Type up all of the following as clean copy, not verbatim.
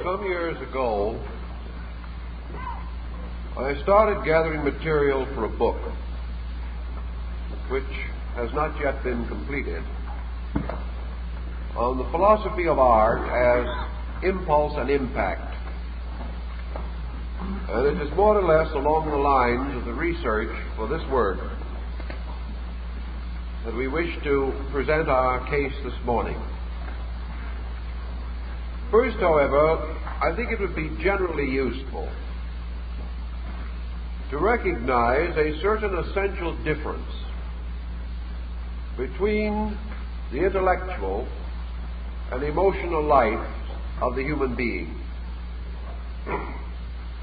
Some years ago, I started gathering material for a book, which has not yet been completed, on the philosophy of art as impulse and impact. And it is more or less along the lines of the research for this work that we wish to present our case this morning. First, however, I think it would be generally useful to recognize a certain essential difference between the intellectual and emotional life of the human being.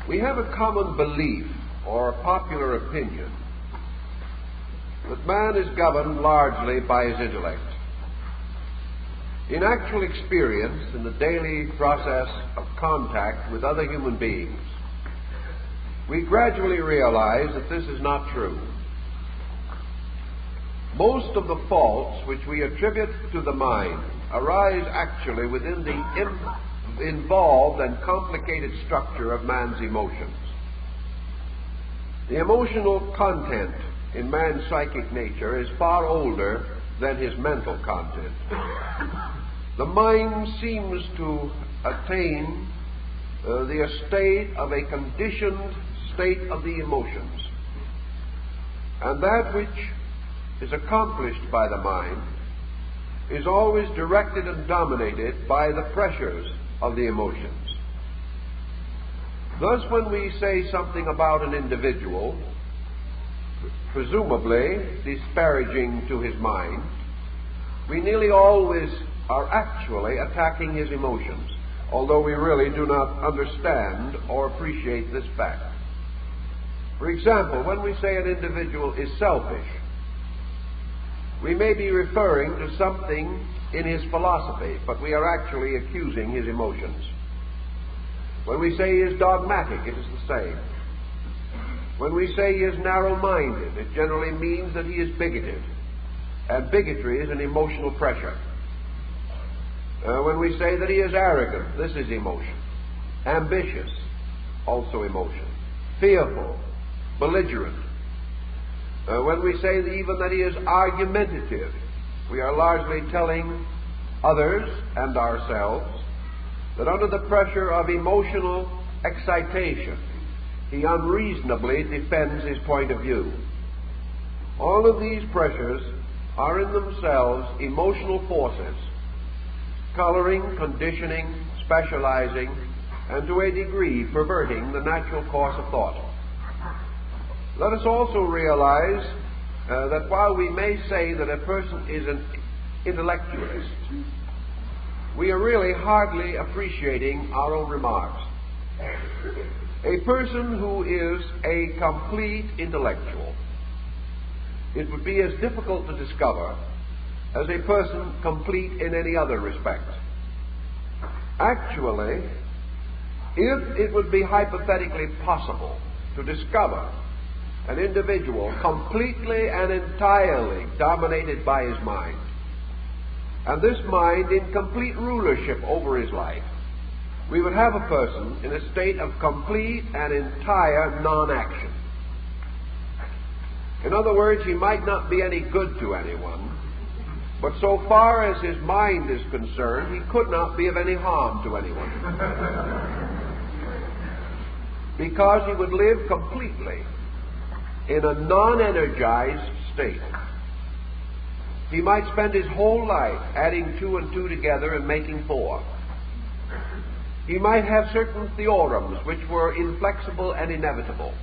We have a common belief or popular opinion that man is governed largely by his intellect. In actual experience, in the daily process of contact with other human beings, we gradually realize that this is not true. Most of the faults which we attribute to the mind arise actually within the involved and complicated structure of man's emotions. The emotional content in man's psychic nature is far older than his mental content. The mind seems to attain the estate of a conditioned state of the emotions, and that which is accomplished by the mind is always directed and dominated by the pressures of the emotions. Thus, when we say something about an individual, presumably disparaging to his mind, we nearly always are actually attacking his emotions, although we really do not understand or appreciate this fact. For example, when we say an individual is selfish, we may be referring to something in his philosophy, but we are actually accusing his emotions. When we say he is dogmatic, it is the same. When we say he is narrow-minded, it generally means that he is bigoted, and bigotry is an emotional pressure. When we say that he is arrogant, this is emotion. Ambitious, also emotion. Fearful, belligerent. When we say even that he is argumentative, we are largely telling others and ourselves that under the pressure of emotional excitation, he unreasonably defends his point of view. All of these pressures are in themselves emotional forces, coloring, conditioning, specializing, and to a degree perverting the natural course of thought. Let us also realize that while we may say that a person is an intellectualist, we are really hardly appreciating our own remarks. A person who is a complete intellectual, it would be as difficult to discover as a person complete in any other respect. Actually, if it would be hypothetically possible to discover an individual completely and entirely dominated by his mind, and this mind in complete rulership over his life, we would have a person in a state of complete and entire non-action. In other words, he might not be any good to anyone, but so far as his mind is concerned, he could not be of any harm to anyone. Because he would live completely in a non-energized state. He might spend his whole life adding 2 and 2 together and making 4. He might have certain theorems which were inflexible and inevitable,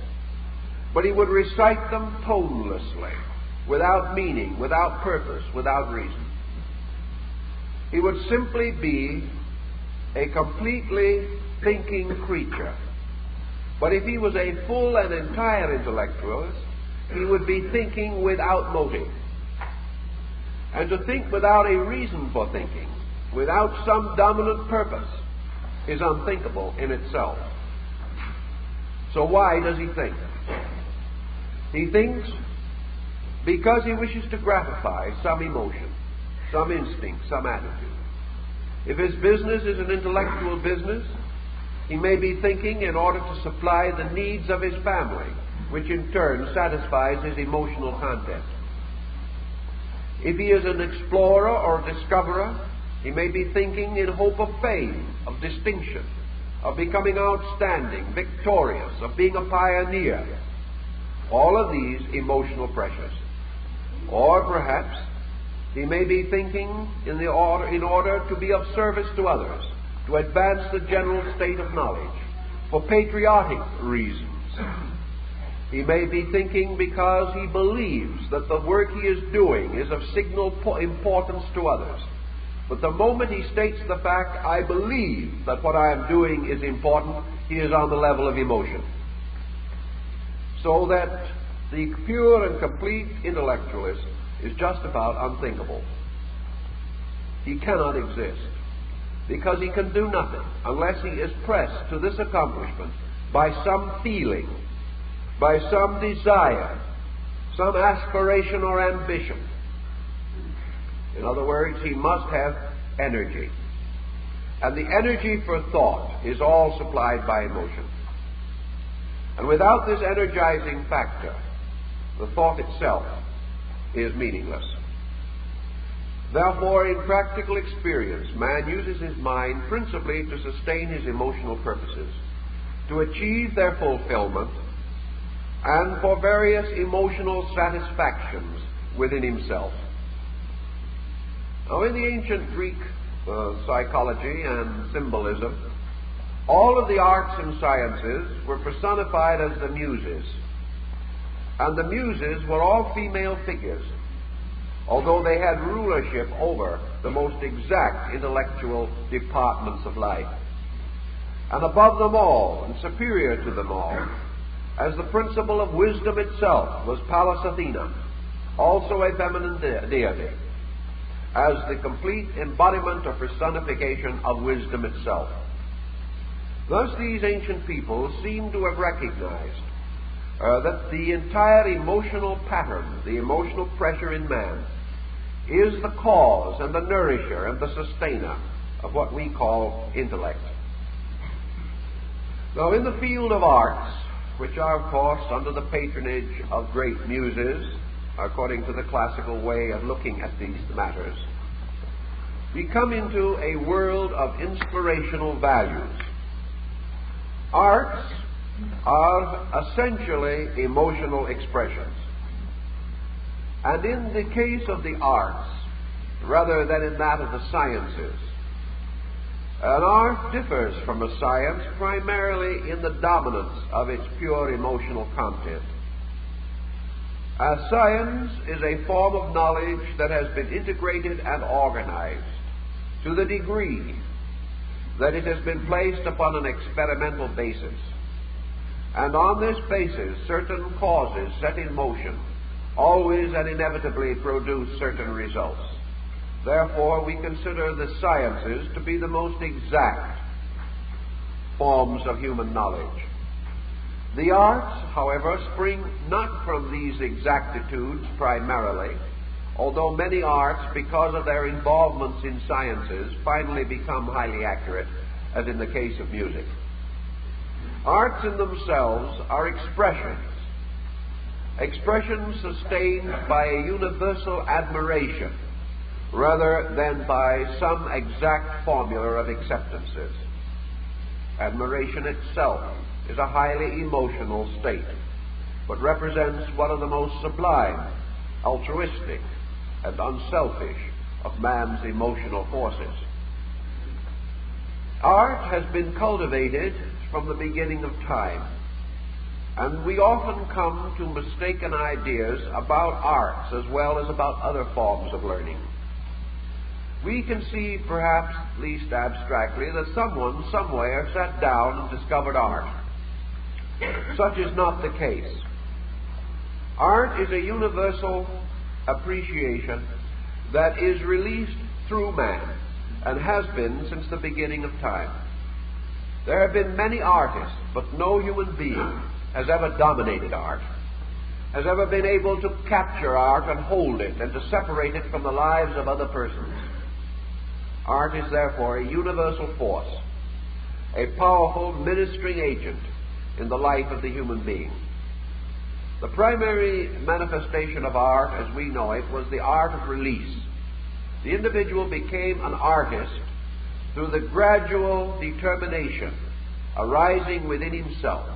but he would recite them tonelessly, without meaning, without purpose, without reason. He would simply be a completely thinking creature. But if he was a full and entire intellectualist, he would be thinking without motive. And to think without a reason for thinking, without some dominant purpose, is unthinkable in itself. So why does he think? He thinks because he wishes to gratify some emotion, some instinct, some attitude. If his business is an intellectual business, He may be thinking in order to supply the needs of his family, which in turn satisfies his emotional content. If he is an explorer or discoverer, he may be thinking in hope of fame, of distinction, of becoming outstanding, victorious, of being a pioneer. All of these emotional pressures. Or perhaps he may be thinking in order to be of service to others, to advance the general state of knowledge, for patriotic reasons. He may be thinking because he believes that the work he is doing is of signal importance to others. But the moment he states the fact, I believe that what I am doing is important, he is on the level of emotion. So that the pure and complete intellectualist is just about unthinkable. He cannot exist, because he can do nothing unless he is pressed to this accomplishment by some feeling, by some desire, some aspiration or ambition. In other words, he must have energy. And the energy for thought is all supplied by emotion. And without this energizing factor, the thought itself is meaningless. Therefore, in practical experience, man uses his mind principally to sustain his emotional purposes, to achieve their fulfillment, and for various emotional satisfactions within himself. Now, in the ancient Greek psychology and symbolism, all of the arts and sciences were personified as the Muses. And the Muses were all female figures, although they had rulership over the most exact intellectual departments of life. And above them all, and superior to them all, as the principle of wisdom itself, was Pallas Athena, also a feminine deity, as the complete embodiment or personification of wisdom itself. Thus, these ancient people seem to have recognized that the entire emotional pattern, the emotional pressure in man, is the cause and the nourisher and the sustainer of what we call intellect. Now, in the field of arts, which are, of course, under the patronage of great muses, according to the classical way of looking at these matters, we come into a world of inspirational values. Arts are essentially emotional expressions. And in the case of the arts, rather than in that of the sciences, an art differs from a science primarily in the dominance of its pure emotional content. A science is a form of knowledge that has been integrated and organized to the degree that it has been placed upon an experimental basis. And on this basis, certain causes set in motion always and inevitably produce certain results. Therefore, we consider the sciences to be the most exact forms of human knowledge. The arts, however, spring not from these exactitudes primarily, although many arts, because of their involvements in sciences, finally become highly accurate, as in the case of music. Arts in themselves are expressions sustained by a universal admiration rather than by some exact formula of acceptances. Admiration itself is a highly emotional state, but represents one of the most sublime, altruistic, and unselfish of man's emotional forces. Art has been cultivated from the beginning of time, and we often come to mistaken ideas about arts as well as about other forms of learning. We conceive, perhaps at least abstractly, that someone somewhere sat down and discovered art. Such is not the case. Art is a universal appreciation that is released through man and has been since the beginning of time. There have been many artists, but no human being has ever dominated art, has ever been able to capture art and hold it and to separate it from the lives of other persons. Art is therefore a universal force, a powerful ministering agent in the life of the human being. The primary manifestation of art, as we know it, was the art of release. The individual became an artist through the gradual determination arising within himself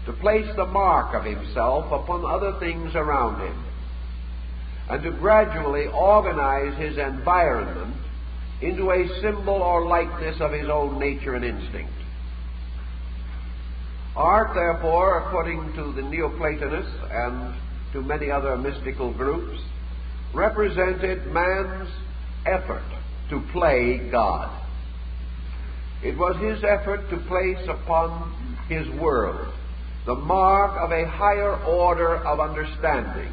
to place the mark of himself upon other things around him, and to gradually organize his environment into a symbol or likeness of his own nature and instinct. Art, therefore, according to the Neoplatonists and to many other mystical groups, represented man's effort to play God. It was his effort to place upon his world the mark of a higher order of understanding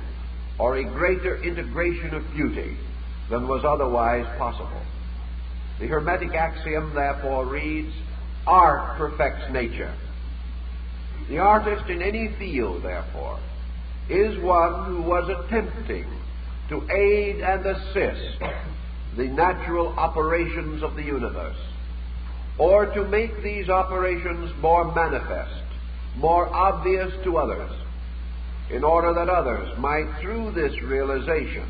or a greater integration of beauty than was otherwise possible. The Hermetic axiom, therefore, reads, "Art perfects nature." The artist in any field, therefore, is one who was attempting to aid and assist the natural operations of the universe, or to make these operations more manifest, more obvious to others, in order that others might, through this realization,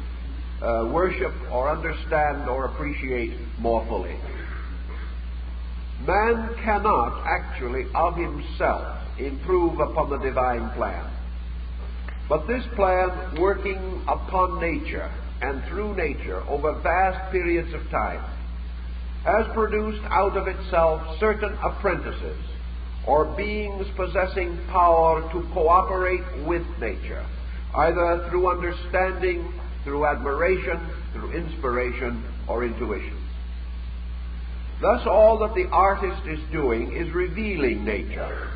worship or understand or appreciate more fully. Man cannot actually of himself improve upon the divine plan. But this plan, working upon nature and through nature over vast periods of time, has produced out of itself certain apprentices or beings possessing power to cooperate with nature, either through understanding, through admiration, through inspiration, or intuition. Thus, all that the artist is doing is revealing nature,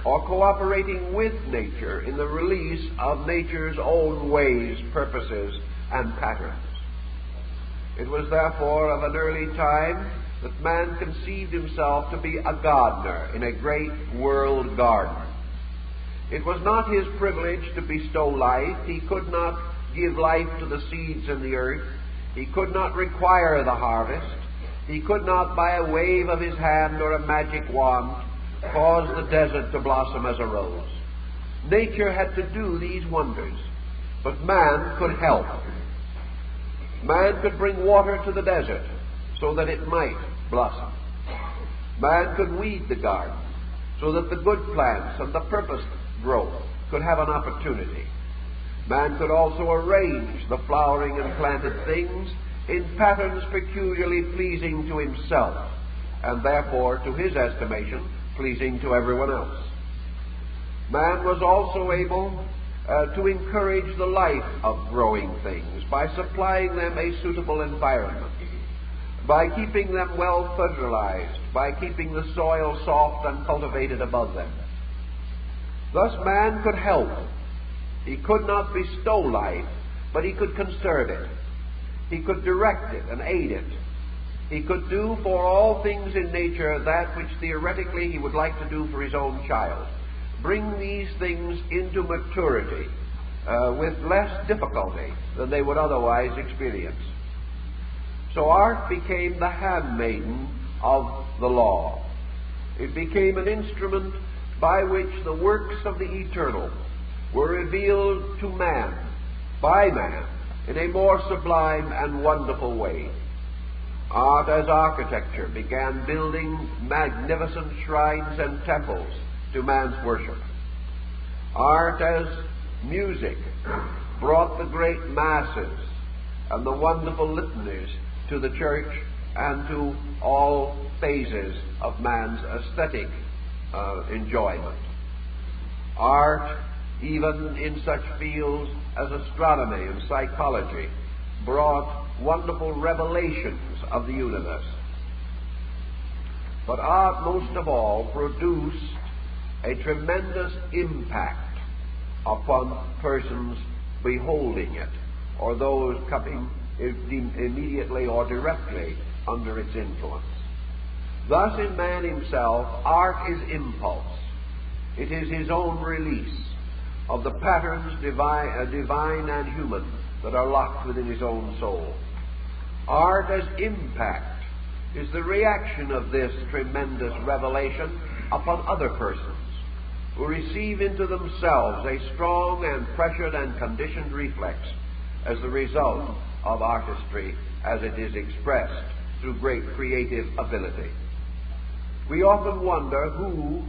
or cooperating with nature in the release of nature's own ways, purposes, and patterns. It was therefore of an early time that man conceived himself to be a gardener in a great world garden. It was not his privilege to bestow life. He could not give life to the seeds in the earth. He could not require the harvest. He could not, by a wave of his hand or a magic wand, cause the desert to blossom as a rose. Nature had to do these wonders, but man could help. Man could bring water to the desert so that it might blossom. Man could weed the garden so that the good plants and the purposed growth could have an opportunity. Man could also arrange the flowering and planted things in patterns peculiarly pleasing to himself, and therefore, to his estimation, pleasing to everyone else. Man was also able to encourage the life of growing things by supplying them a suitable environment, by keeping them well fertilized, by keeping the soil soft and cultivated above them. Thus man could help. He could not bestow life, but he could conserve it. He could direct it and aid it. He could do for all things in nature that which theoretically he would like to do for his own child. Bring these things into maturity with less difficulty than they would otherwise experience. So art became the handmaiden of the law. It became an instrument by which the works of the eternal were revealed to man, by man, in a more sublime and wonderful way. Art as architecture began building magnificent shrines and temples to man's worship. Art as music brought the great masses and the wonderful litanies to the church and to all phases of man's aesthetic enjoyment. Art, even in such fields as astronomy and psychology, brought wonderful revelations of the universe. But art, most of all, produced a tremendous impact upon persons beholding it, or those coming immediately or directly under its influence. Thus, in man himself, art is impulse. It is his own release of the patterns, divine and human, that are locked within his own soul. Art as impact is the reaction of this tremendous revelation upon other persons who receive into themselves a strong and pressured and conditioned reflex as the result of artistry as it is expressed through great creative ability. We often wonder who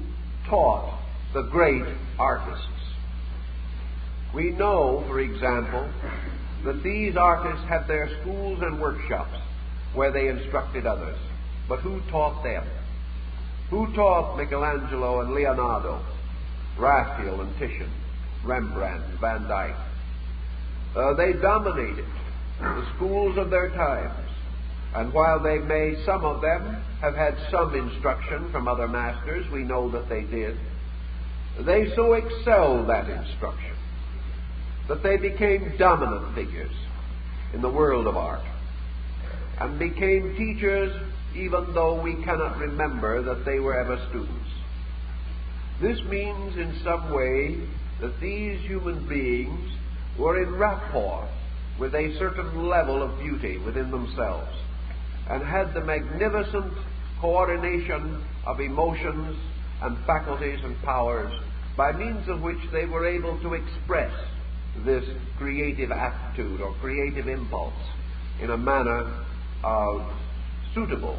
taught the great artists. We know, for example, that these artists had their schools and workshops where they instructed others. But who taught them? Who taught Michelangelo and Leonardo, Raphael and Titian, Rembrandt and Van Dyck? They dominated the schools of their times, and while they may, some of them, have had some instruction from other masters, we know that they did, they so excelled that instruction that they became dominant figures in the world of art and became teachers even though we cannot remember that they were ever students. This means in some way that these human beings were in rapport with a certain level of beauty within themselves and had the magnificent coordination of emotions and faculties and powers by means of which they were able to express this creative attitude or creative impulse in a manner suitable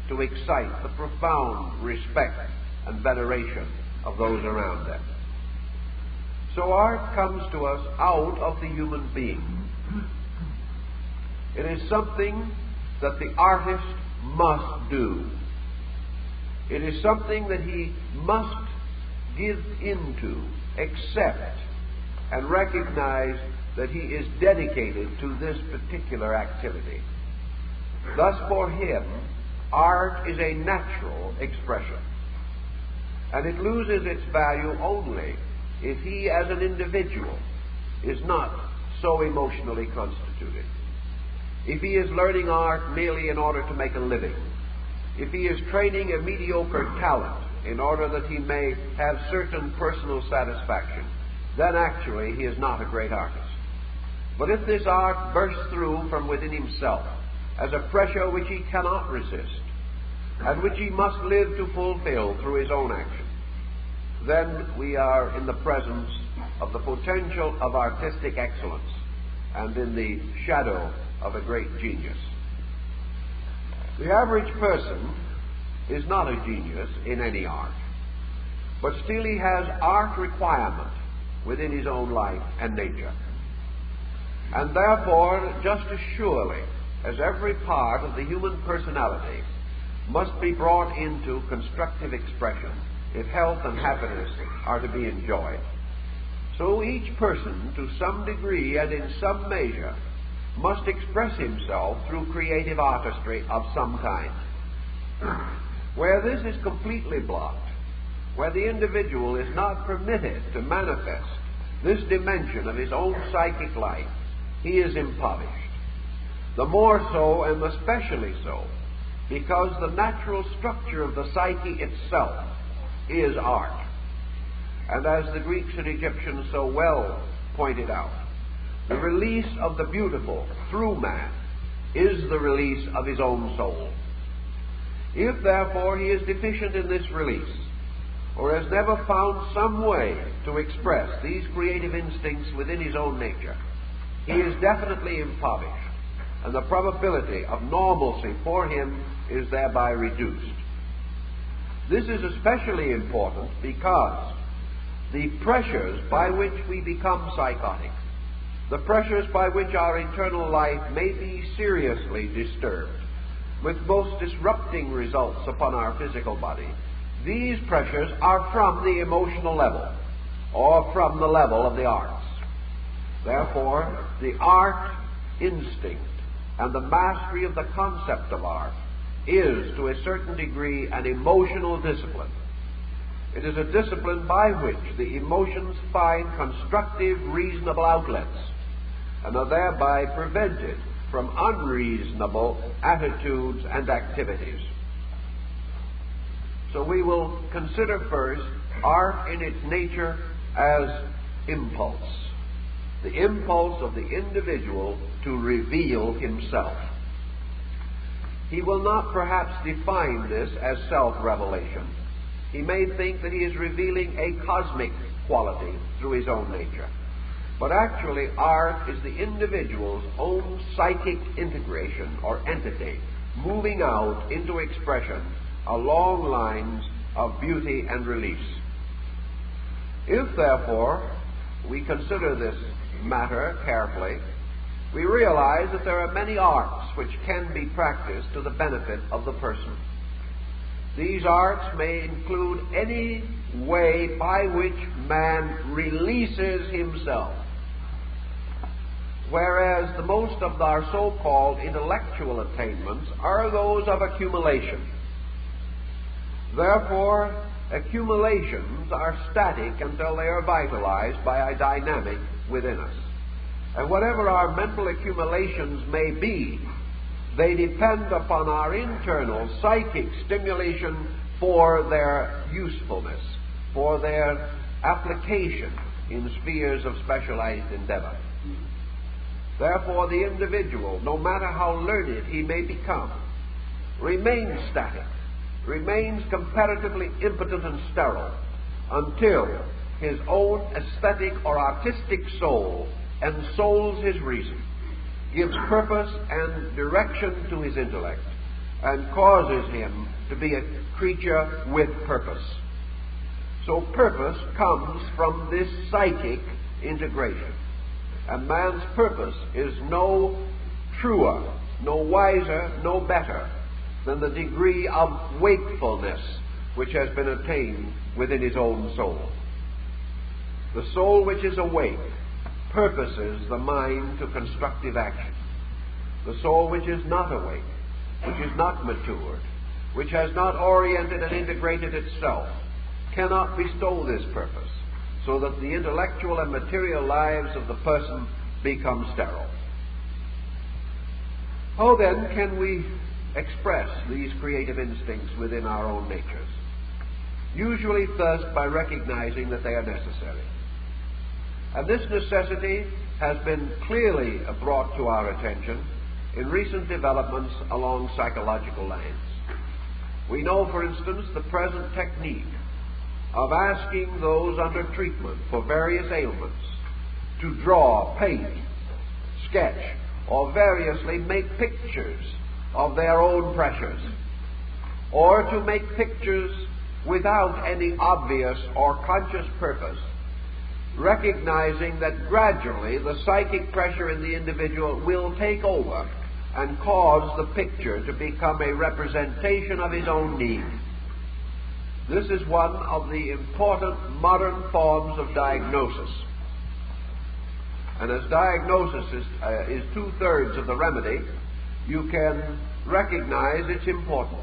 to excite the profound respect and veneration of those around them. So art comes to us out of the human being. It is something that the artist must do. It is something that he must give into, accept, and recognize that he is dedicated to this particular activity. Thus, for him, art is a natural expression, and it loses its value only if he, as an individual, is not so emotionally constituted. If he is learning art merely in order to make a living, if he is training a mediocre talent in order that he may have certain personal satisfaction, then actually he is not a great artist. But if this art bursts through from within himself as a pressure which he cannot resist, and which he must live to fulfill through his own action, then we are in the presence of the potential of artistic excellence and in the shadow of a great genius. The average person is not a genius in any art, but still he has art requirement within his own life and nature. And therefore, just as surely as every part of the human personality must be brought into constructive expression if health and happiness are to be enjoyed, so each person, to some degree and in some measure, must express himself through creative artistry of some kind. Where this is completely blocked, where the individual is not permitted to manifest this dimension of his own psychic life, he is impoverished. The more so, and especially so, because the natural structure of the psyche itself is art. And as the Greeks and Egyptians so well pointed out, the release of the beautiful through man is the release of his own soul. If, therefore, he is deficient in this release, or has never found some way to express these creative instincts within his own nature, he is definitely impoverished, and the probability of normalcy for him is thereby reduced. This is especially important because the pressures by which we become psychotic, the pressures by which our internal life may be seriously disturbed, with most disrupting results upon our physical body, these pressures are from the emotional level, or from the level of the arts. Therefore, the art instinct and the mastery of the concept of art is, to a certain degree, an emotional discipline. It is a discipline by which the emotions find constructive, reasonable outlets, and are thereby prevented from unreasonable attitudes and activities. So we will consider first art in its nature as impulse, the impulse of the individual to reveal himself. He will not perhaps define this as self-revelation. He may think that he is revealing a cosmic quality through his own nature. But actually, art is the individual's own psychic integration or entity, moving out into expression along lines of beauty and release. If, therefore, we consider this matter carefully, we realize that there are many arts which can be practiced to the benefit of the person. These arts may include any way by which man releases himself, whereas the most of our so-called intellectual attainments are those of accumulation. Therefore, accumulations are static until they are vitalized by a dynamic within us. And whatever our mental accumulations may be, they depend upon our internal psychic stimulation for their usefulness, for their application in spheres of specialized endeavor. Therefore, the individual, no matter how learned he may become, remains static, remains comparatively impotent and sterile, until his own aesthetic or artistic soul ensouls his reason, gives purpose and direction to his intellect, and causes him to be a creature with purpose. So purpose comes from this psychic integration. And man's purpose is no truer, no wiser, no better than the degree of wakefulness which has been attained within his own soul. The soul which is awake purposes the mind to constructive action. The soul which is not awake, which is not matured, which has not oriented and integrated itself, cannot bestow this purpose, so that the intellectual and material lives of the person become sterile. How then can we express these creative instincts within our own natures? Usually first by recognizing that they are necessary. And this necessity has been clearly brought to our attention in recent developments along psychological lines. We know, for instance, the present technique of asking those under treatment for various ailments to draw, paint, sketch, or variously make pictures of their own pressures, or to make pictures without any obvious or conscious purpose, recognizing that gradually the psychic pressure in the individual will take over and cause the picture to become a representation of his own need. This is one of the important modern forms of diagnosis. And as diagnosis is two-thirds of the remedy, you can recognize its importance.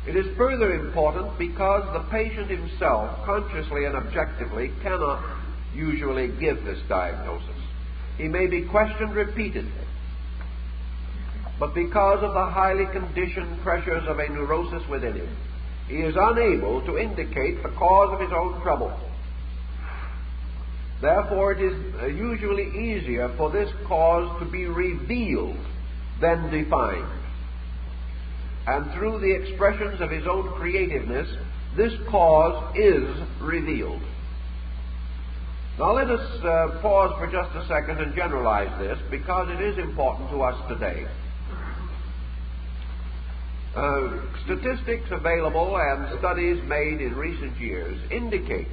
It is further important because the patient himself, consciously and objectively, cannot usually give this diagnosis. He may be questioned repeatedly, but because of the highly conditioned pressures of a neurosis within him, he is unable to indicate the cause of his own trouble. Therefore, it is usually easier for this cause to be revealed than defined. And through the expressions of his own creativeness, this cause is revealed. Now let us pause for just a second and generalize this, because it is important to us today. Statistics available and studies made in recent years indicate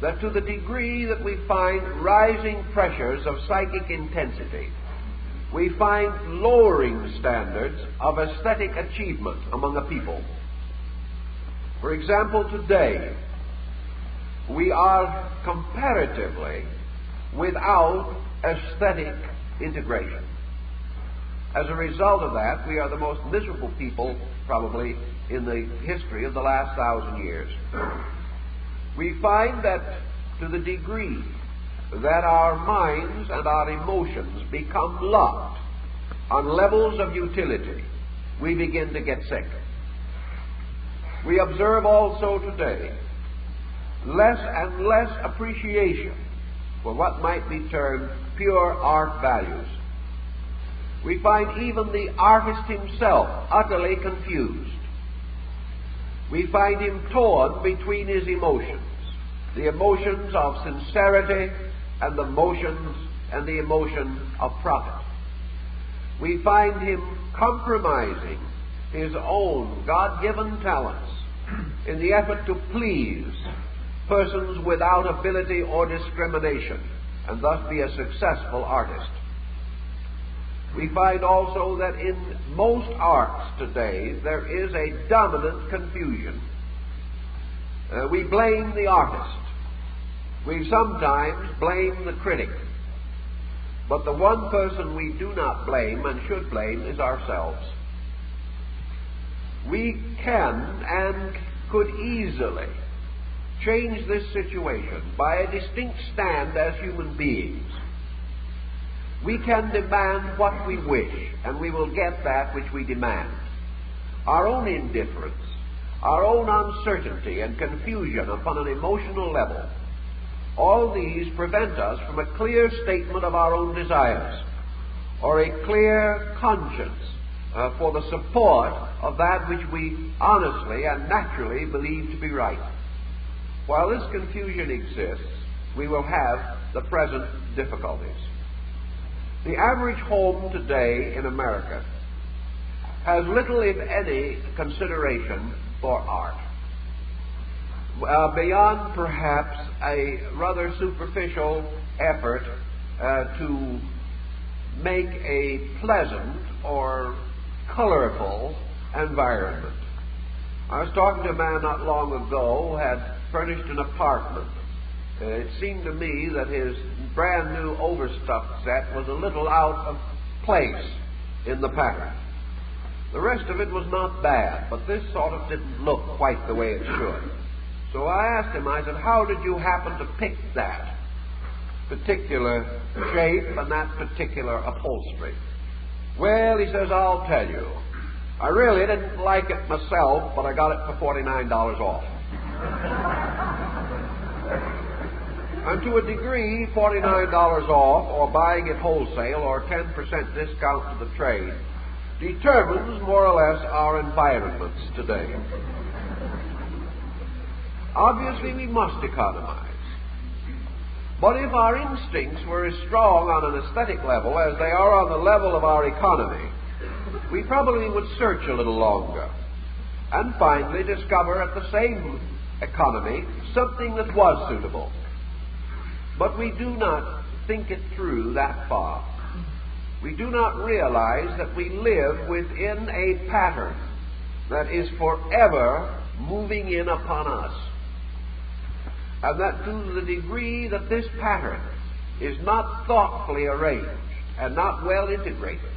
that to the degree that we find rising pressures of psychic intensity, we find lowering standards of aesthetic achievement among a people. For example, today, we are comparatively without aesthetic integration. As a result of that, we are the most miserable people, probably, in the history of the last 1,000 years. We find that to the degree that our minds and our emotions become locked on levels of utility, we begin to get sick. We observe also today less and less appreciation for what might be termed pure art values. We find even the artist himself utterly confused. We find him torn between his emotions, the emotions of sincerity and the emotion of profit. We find him compromising his own God-given talents in the effort to please persons without ability or discrimination, and thus be a successful artist. We find also that in most arts today there is a dominant confusion. We blame the artist. We sometimes blame the critic. But the one person we do not blame and should blame is ourselves. We can and could easily change this situation by a distinct stand as human beings. We can demand what we wish, and we will get that which we demand. Our own indifference, our own uncertainty and confusion upon an emotional level, all these prevent us from a clear statement of our own desires, or a clear conscience for the support of that which we honestly and naturally believe to be right. While this confusion exists, we will have the present difficulties. The average home today in America has little, if any, consideration for art. Beyond perhaps a rather superficial effort to make a pleasant or colorful environment. I was talking to a man not long ago who had furnished an apartment. It seemed to me that his brand new overstuffed set was a little out of place in the pattern. The rest of it was not bad, but this sort of didn't look quite the way it should. So I asked him, I said, how did you happen to pick that particular shape and that particular upholstery? Well, he says, I'll tell you. I really didn't like it myself, but I got it for $49 off. And to a degree, $49 off, or buying it wholesale, or 10% discount to the trade, determines more or less our environments today. Obviously, we must economize. But if our instincts were as strong on an aesthetic level as they are on the level of our economy, we probably would search a little longer and finally discover at the same economy something that was suitable. But we do not think it through that far. We do not realize that we live within a pattern that is forever moving in upon us. And that to the degree that this pattern is not thoughtfully arranged and not well integrated,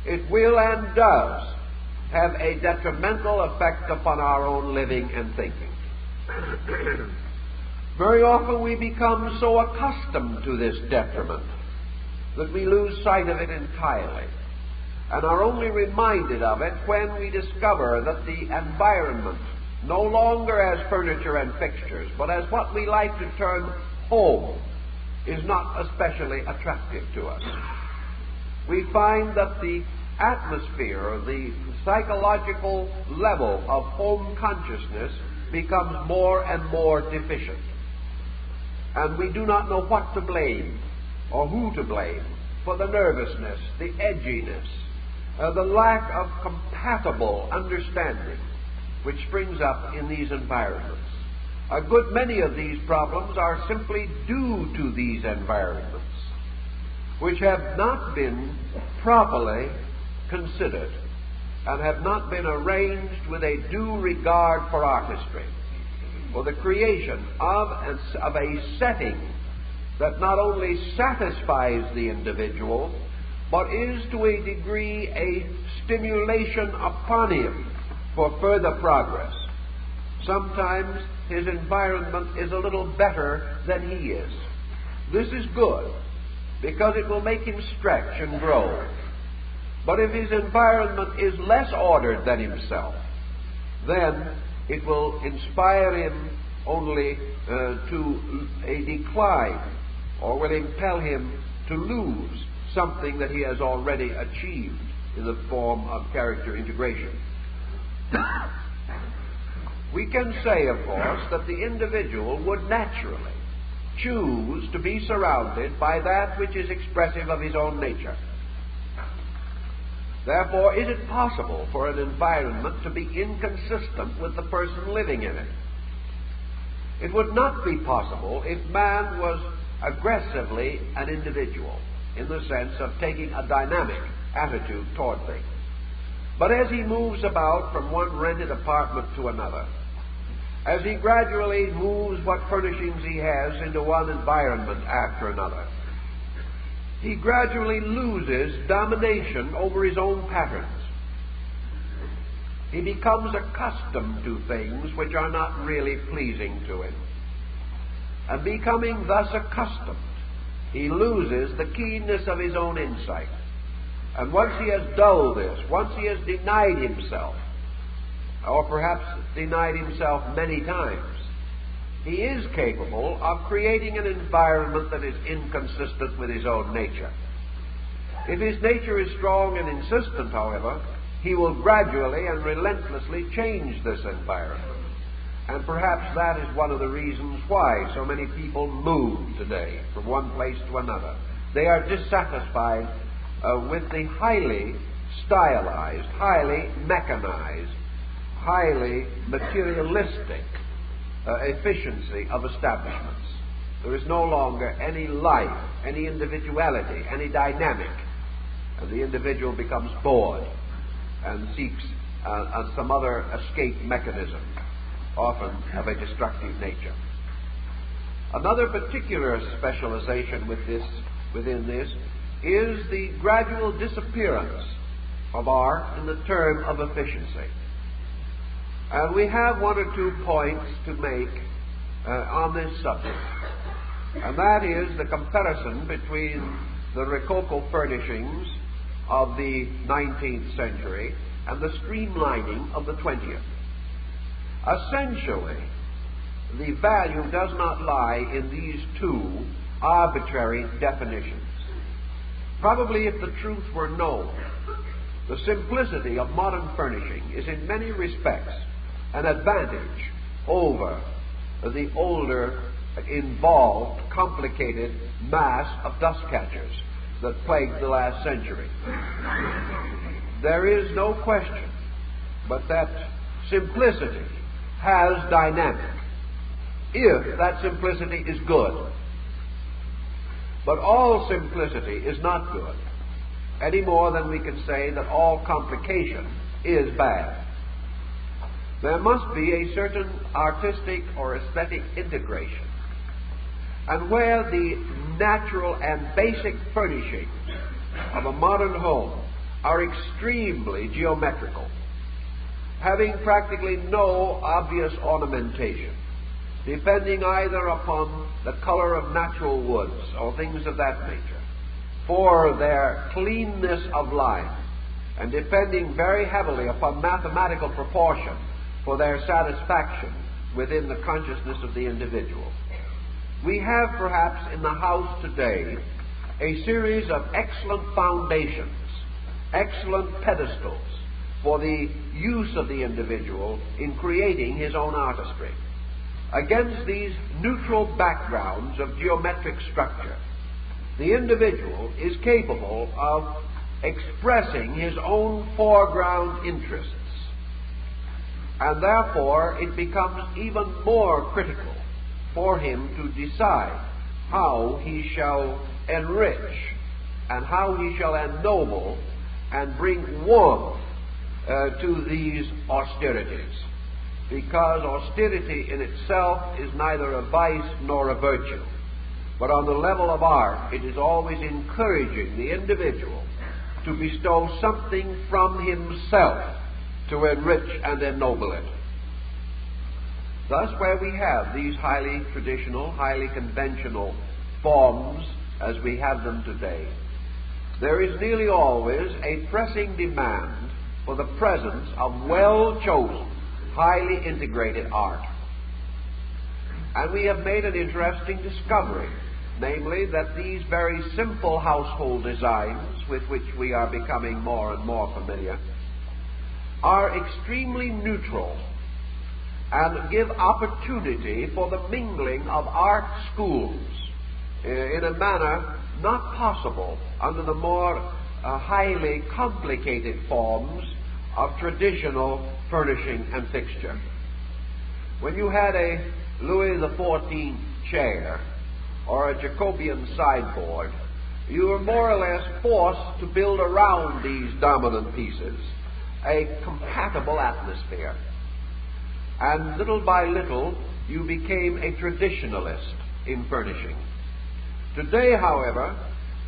it will and does have a detrimental effect upon our own living and thinking. Very often we become so accustomed to this detriment that we lose sight of it entirely and are only reminded of it when we discover that the environment, no longer as furniture and fixtures, but as what we like to term home, is not especially attractive to us. We find that the atmosphere, or the psychological level of home consciousness, becomes more and more deficient. And we do not know what to blame or who to blame for the nervousness, the edginess, the lack of compatible understanding which springs up in these environments. A good many of these problems are simply due to these environments, which have not been properly considered and have not been arranged with a due regard for artistry, for the creation of a setting that not only satisfies the individual, but is to a degree a stimulation upon him for further progress. Sometimes his environment is a little better than he is. This is good, because it will make him stretch and grow. But if his environment is less ordered than himself, then it will inspire him only to a decline, or will impel him to lose something that he has already achieved in the form of character integration. We can say, of course, that the individual would naturally choose to be surrounded by that which is expressive of his own nature. Therefore, is it possible for an environment to be inconsistent with the person living in it? It would not be possible if man was aggressively an individual, in the sense of taking a dynamic attitude toward things. But as he moves about from one rented apartment to another, as he gradually moves what furnishings he has into one environment after another, he gradually loses domination over his own patterns. He becomes accustomed to things which are not really pleasing to him. And becoming thus accustomed, he loses the keenness of his own insight. And once he has dulled this, once he has denied himself, or perhaps denied himself many times, he is capable of creating an environment that is inconsistent with his own nature. If his nature is strong and insistent, however, he will gradually and relentlessly change this environment. And perhaps that is one of the reasons why so many people move today from one place to another. They are dissatisfied with the highly stylized, highly mechanized, highly materialistic efficiency of establishments. There is no longer any life, any individuality, any dynamic. And the individual becomes bored and seeks some other escape mechanism, often of a destructive nature. Another particular specialization within this is the gradual disappearance of art in the term of efficiency. And we have one or two points to make on this subject. And that is the comparison between the Rococo furnishings of the 19th century and the streamlining of the 20th. Essentially, the value does not lie in these two arbitrary definitions. Probably if the truth were known, the simplicity of modern furnishing is in many respects an advantage over the older, involved, complicated mass of dust catchers that plagued the last century. There is no question but that simplicity has dynamic, if that simplicity is good. But all simplicity is not good, any more than we can say that all complication is bad. There must be a certain artistic or aesthetic integration. And where the natural and basic furnishings of a modern home are extremely geometrical, having practically no obvious ornamentation, depending either upon the color of natural woods or things of that nature, for their cleanness of line, and depending very heavily upon mathematical proportion for their satisfaction within the consciousness of the individual. We have perhaps in the house today a series of excellent foundations, excellent pedestals for the use of the individual in creating his own artistry. Against these neutral backgrounds of geometric structure, the individual is capable of expressing his own foreground interests. And therefore, it becomes even more critical for him to decide how he shall enrich and how he shall ennoble and bring warmth to these austerities. Because austerity in itself is neither a vice nor a virtue. But on the level of art, it is always encouraging the individual to bestow something from himself to enrich and ennoble it. Thus, where we have these highly traditional, highly conventional forms as we have them today, there is nearly always a pressing demand for the presence of well-chosen, highly integrated art. And we have made an interesting discovery namely that these very simple household designs with which we are becoming more and more familiar are extremely neutral and give opportunity for the mingling of art schools in a manner not possible under the more highly complicated forms of traditional furnishing and fixture. When you had a Louis XIV chair or a Jacobean sideboard, you were more or less forced to build around these dominant pieces a compatible atmosphere. And little by little, you became a traditionalist in furnishing. Today, however,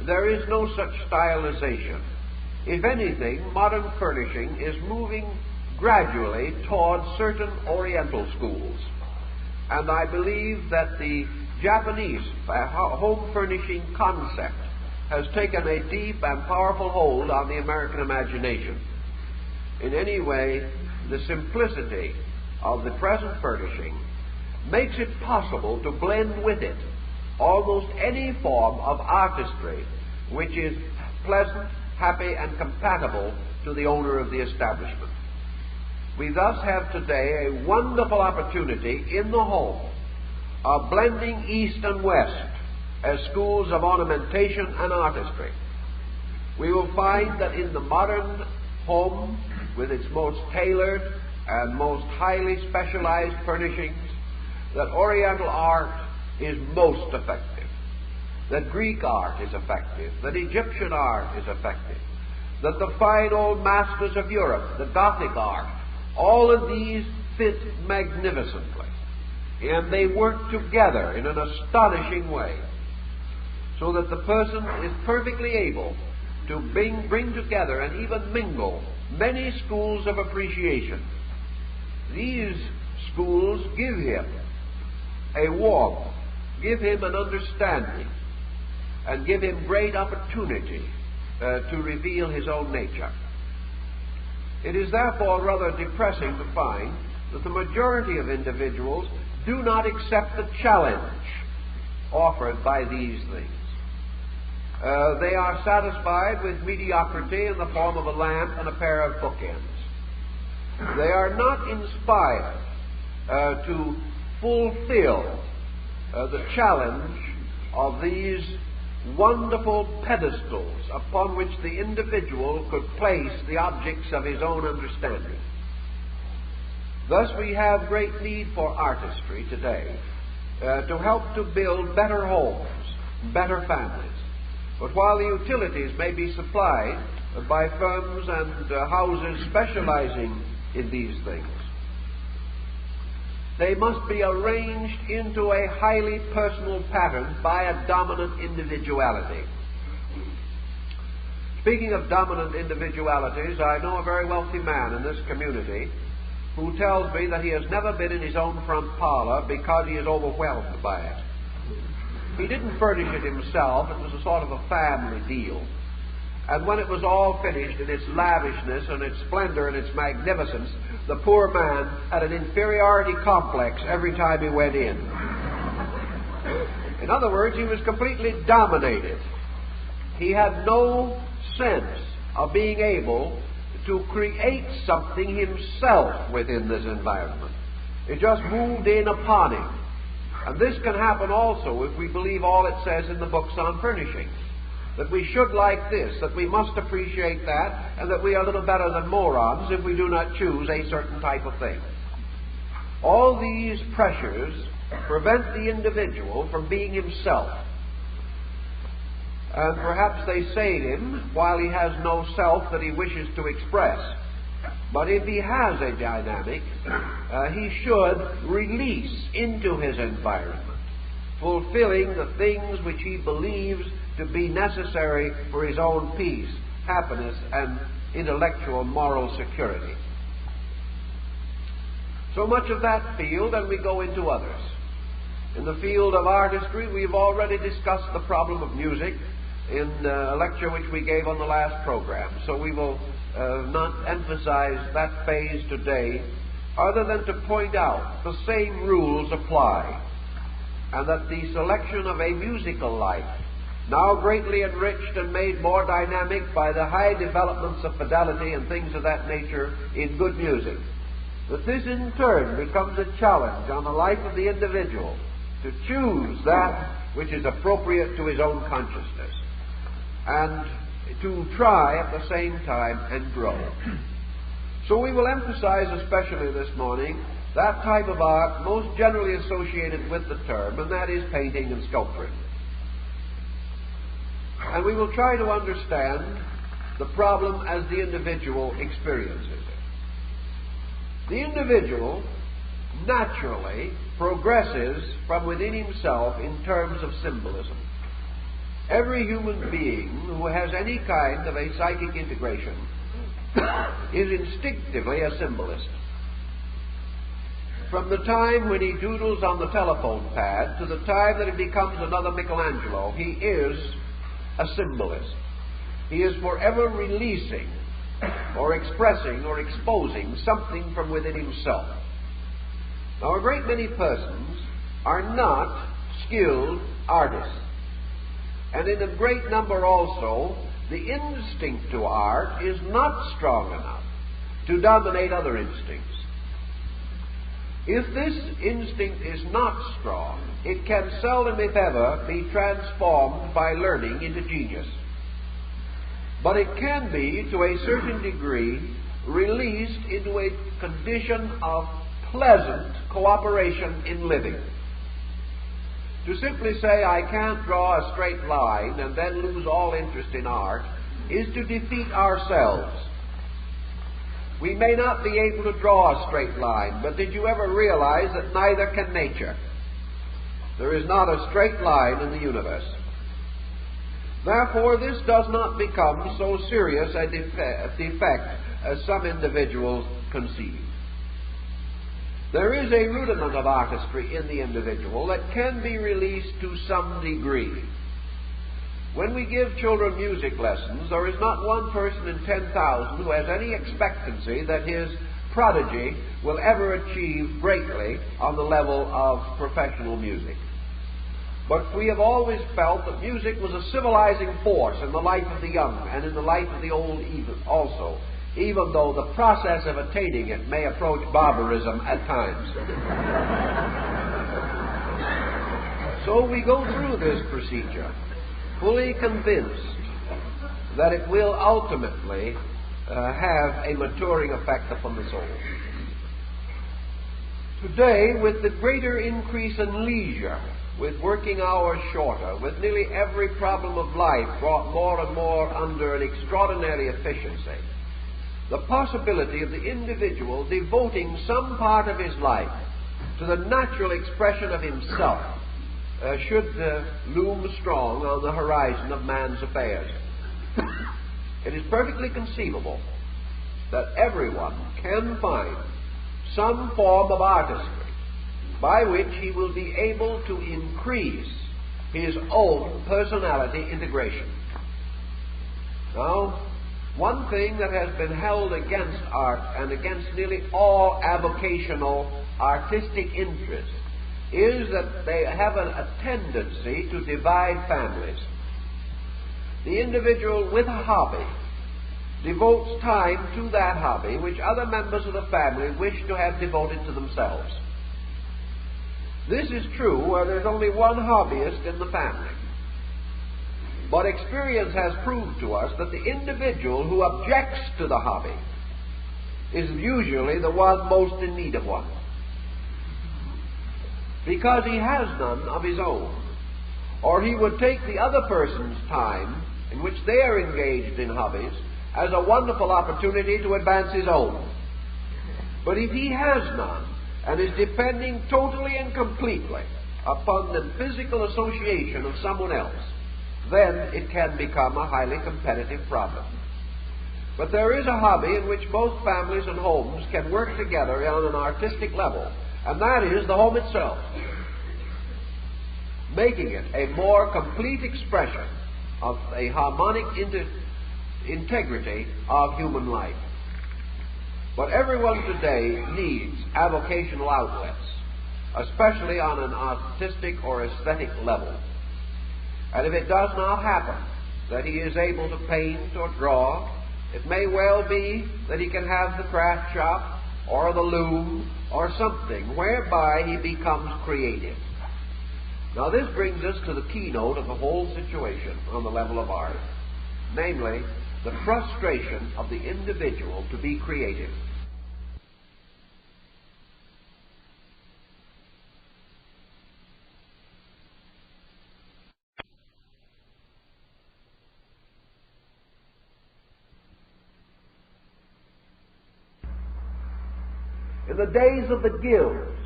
there is no such stylization. If anything, modern furnishing is moving gradually towards certain Oriental schools. And I believe that the Japanese home furnishing concept has taken a deep and powerful hold on the American imagination. In any way, the simplicity of the present furnishing makes it possible to blend with it almost any form of artistry which is pleasant, happy, and compatible to the owner of the establishment. We thus have today a wonderful opportunity in the home of blending East and West as schools of ornamentation and artistry. We will find that in the modern home, with its most tailored and most highly specialized furnishings, that Oriental art is most effective, that Greek art is effective, that Egyptian art is effective, that the fine old masters of Europe, the Gothic art, all of these fit magnificently, and they work together in an astonishing way, so that the person is perfectly able to bring together and even mingle many schools of appreciation. These schools give him a warmth, give him an understanding, and give him great opportunity to reveal his own nature. It is therefore rather depressing to find that the majority of individuals do not accept the challenge offered by these things. They are satisfied with mediocrity in the form of a lamp and a pair of bookends. They are not inspired to fulfill the challenge of these wonderful pedestals upon which the individual could place the objects of his own understanding. Thus we have great need for artistry today to help to build better homes, better families. But while the utilities may be supplied by firms and houses specializing in these things, they must be arranged into a highly personal pattern by a dominant individuality. Speaking of dominant individualities, I know a very wealthy man in this community who tells me that he has never been in his own front parlor because he is overwhelmed by it. He didn't furnish it himself. It was a sort of a family deal. And when it was all finished in its lavishness and its splendor and its magnificence, the poor man had an inferiority complex every time he went in. In other words, he was completely dominated. He had no sense of being able to create something himself within this environment. It just moved in upon him. And this can happen also if we believe all it says in the books on furnishings. That we should like this, that we must appreciate that, and that we are little better than morons if we do not choose a certain type of thing. All these pressures prevent the individual from being himself. And perhaps they save him while he has no self that he wishes to express. But if he has a dynamic, he should release into his environment, fulfilling the things which he believes to be necessary for his own peace, happiness, and intellectual moral security. So much of that field, and we go into others. In the field of artistry, we've already discussed the problem of music in a lecture which we gave on the last program, so we will not emphasize that phase today, other than to point out the same rules apply. and that the selection of a musical life, now greatly enriched and made more dynamic by the high developments of fidelity and things of that nature in good music, that this in turn becomes a challenge on the life of the individual to choose that which is appropriate to his own consciousness, and to try at the same time and grow. So we will emphasize especially this morning that type of art most generally associated with the term, and that is painting and sculpturing. And we will try to understand the problem as the individual experiences it. The individual naturally progresses from within himself in terms of symbolism. Every human being who has any kind of a psychic integration is instinctively a symbolist. From the time when he doodles on the telephone pad to the time that he becomes another Michelangelo, he is a symbolist. He is forever releasing or expressing or exposing something from within himself. Now, a great many persons are not skilled artists. And in a great number also, the instinct to art is not strong enough to dominate other instincts. If this instinct is not strong, it can seldom, if ever, be transformed by learning into genius. But it can be, to a certain degree, released into a condition of pleasant cooperation in living. To simply say, I can't draw a straight line and then lose all interest in art, is to defeat ourselves. We may not be able to draw a straight line, but did you ever realize that neither can nature? There is not a straight line in the universe. Therefore, this does not become so serious a defect as some individuals conceive. There is a rudiment of artistry in the individual that can be released to some degree. When we give children music lessons, there is not one person in 10,000 who has any expectancy that his prodigy will ever achieve greatly on the level of professional music. But we have always felt that music was a civilizing force in the life of the young and in the life of the old also, even though the process of attaining it may approach barbarism at times. So we go through this procedure, fully convinced that it will ultimately have a maturing effect upon the soul. Today, with the greater increase in leisure, with working hours shorter, with nearly every problem of life brought more and more under an extraordinary efficiency, the possibility of the individual devoting some part of his life to the natural expression of himself should loom strong on the horizon of man's affairs. It is perfectly conceivable that everyone can find some form of artistry by which he will be able to increase his own personality integration. Now, one thing that has been held against art and against nearly all avocational artistic interests is that they have a tendency to divide families. The individual with a hobby devotes time to that hobby which other members of the family wish to have devoted to themselves. This is true where there's only one hobbyist in the family. But experience has proved to us that the individual who objects to the hobby is usually the one most in need of one, because he has none of his own, or he would take the other person's time in which they are engaged in hobbies as a wonderful opportunity to advance his own. But if he has none and is depending totally and completely upon the physical association of someone else, then it can become a highly competitive problem. But there is a hobby in which both families and homes can work together on an artistic level, and that is the home itself, making it a more complete expression of a harmonic integrity of human life. But everyone today needs avocational outlets. especially on an artistic or aesthetic level. And if it does not happen that he is able to paint or draw, it may well be that he can have the craft shop or the loom or something whereby he becomes creative. Now this brings us to the keynote of the whole situation on the level of art, namely the frustration of the individual to be creative. In the days of the guilds,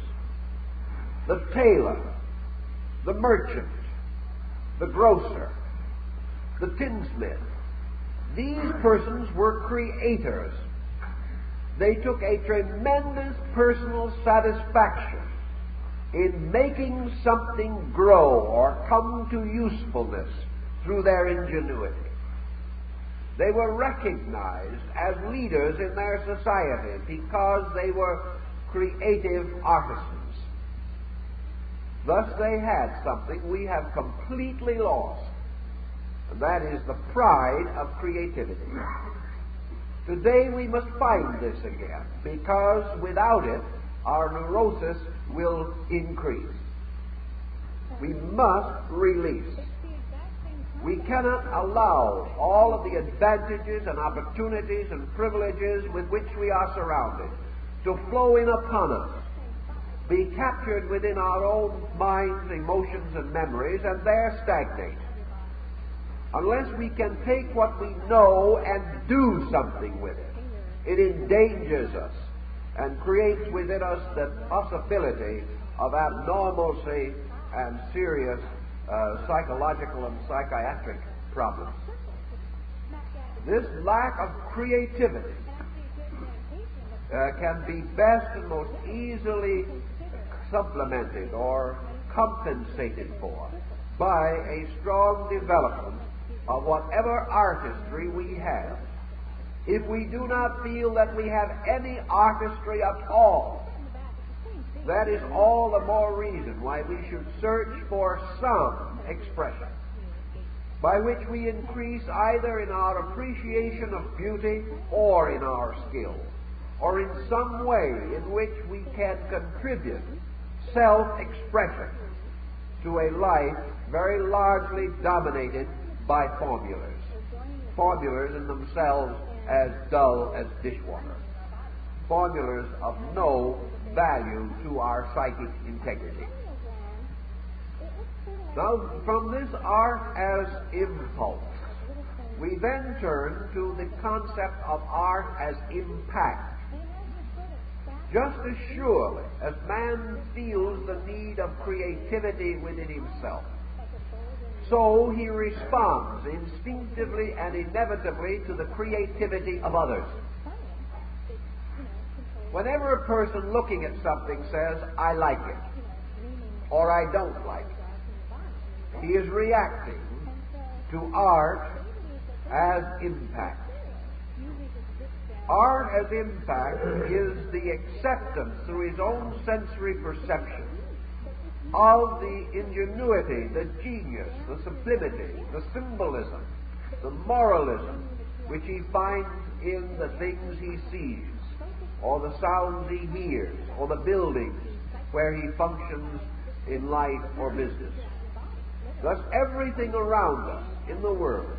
the tailor, the merchant, the grocer, the tinsmith, these persons were creators. They took a tremendous personal satisfaction in making something grow or come to usefulness through their ingenuity. They were recognized as leaders in their society because they were creative artisans. Thus they had something we have completely lost, and that is the pride of creativity. Today we must find this again, because without it, our neurosis will increase. We must release. We cannot allow all of the advantages and opportunities and privileges with which we are surrounded to flow in upon us, be captured within our own minds, emotions, and memories, and there stagnate. Unless we can take what we know and do something with it, it endangers us and creates within us the possibility of abnormalcy and serious psychological and psychiatric problems. This lack of creativity can be best and most easily supplemented or compensated for by a strong development of whatever artistry we have. If we do not feel that we have any artistry at all, that is all the more reason why we should search for some expression by which we increase either in our appreciation of beauty or in our skill, or in some way in which we can contribute self-expression to a life very largely dominated by formulas. Formulas in themselves as dull as dishwater. Formulas of no value to our psychic integrity. Now, from this art as impulse, we then turn to the concept of art as impact. Just as surely as man feels the need of creativity within himself, so he responds instinctively and inevitably to the creativity of others. Whenever a person looking at something says, "I like it," or "I don't like it," he is reacting to art as impact. Art as impact is the acceptance through his own sensory perception of the ingenuity, the genius, the sublimity, the symbolism, the moralism which he finds in the things he sees, or the sounds he hears, or the buildings where he functions in life or business. Thus everything around us in the world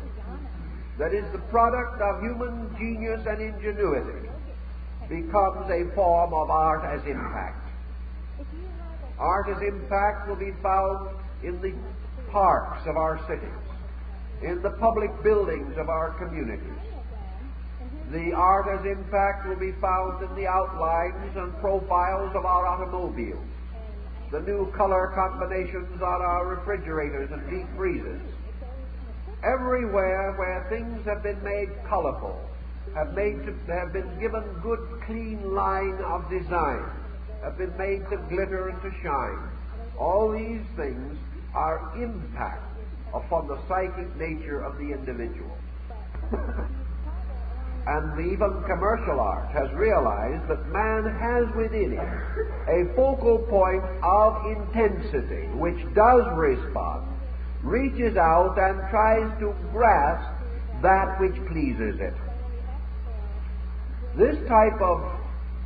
that is the product of human genius and ingenuity becomes a form of art as impact. Art as impact will be found in the parks of our cities, in the public buildings of our communities. The art as impact will be found in the outlines and profiles of our automobiles, the new color combinations on our refrigerators and deep freezers. Everywhere where things have been made colorful, have been given good, clean line of design, have been made to glitter and to shine. All these things are impact upon the psychic nature of the individual. and even commercial art has realized that man has within him a focal point of intensity which does respond, reaches out and tries to grasp that which pleases it. This type of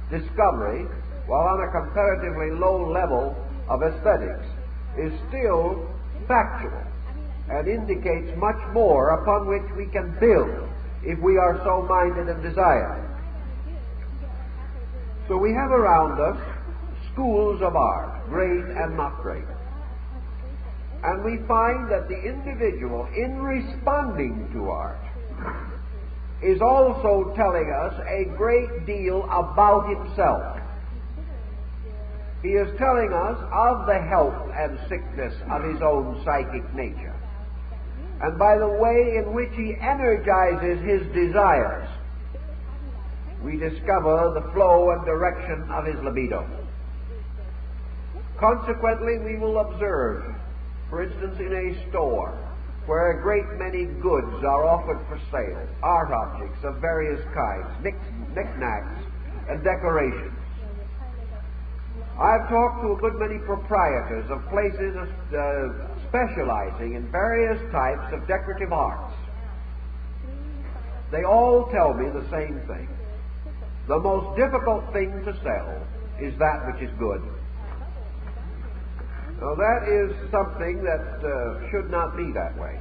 discovery, while on a comparatively low level of aesthetics, is still factual and indicates much more upon which we can build if we are so minded and desire. So we have around us schools of art, great and not great. And we find that the individual, in responding to art, is also telling us a great deal about himself. He is telling us of the health and sickness of his own psychic nature, and by the way in which he energizes his desires, we discover the flow and direction of his libido. Consequently, we will observe, for instance, in a store where a great many goods are offered for sale, art objects of various kinds, knickknacks and decorations. I've talked to a good many proprietors of places specializing in various types of decorative arts. They all tell me the same thing. The most difficult thing to sell is that which is good. Now that is something that should not be that way.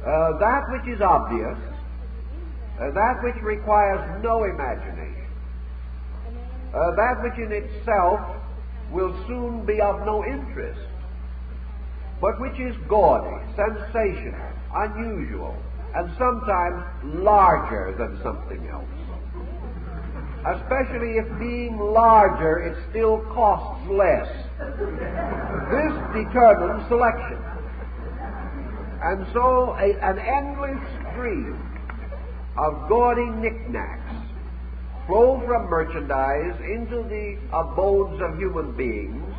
That which is obvious, that which requires no imagination, that which in itself will soon be of no interest, but which is gaudy, sensational, unusual, and sometimes larger than something else. Especially if being larger, it still costs less. This determines selection. And so an endless stream of gaudy knickknacks flow from merchandise into the abodes of human beings,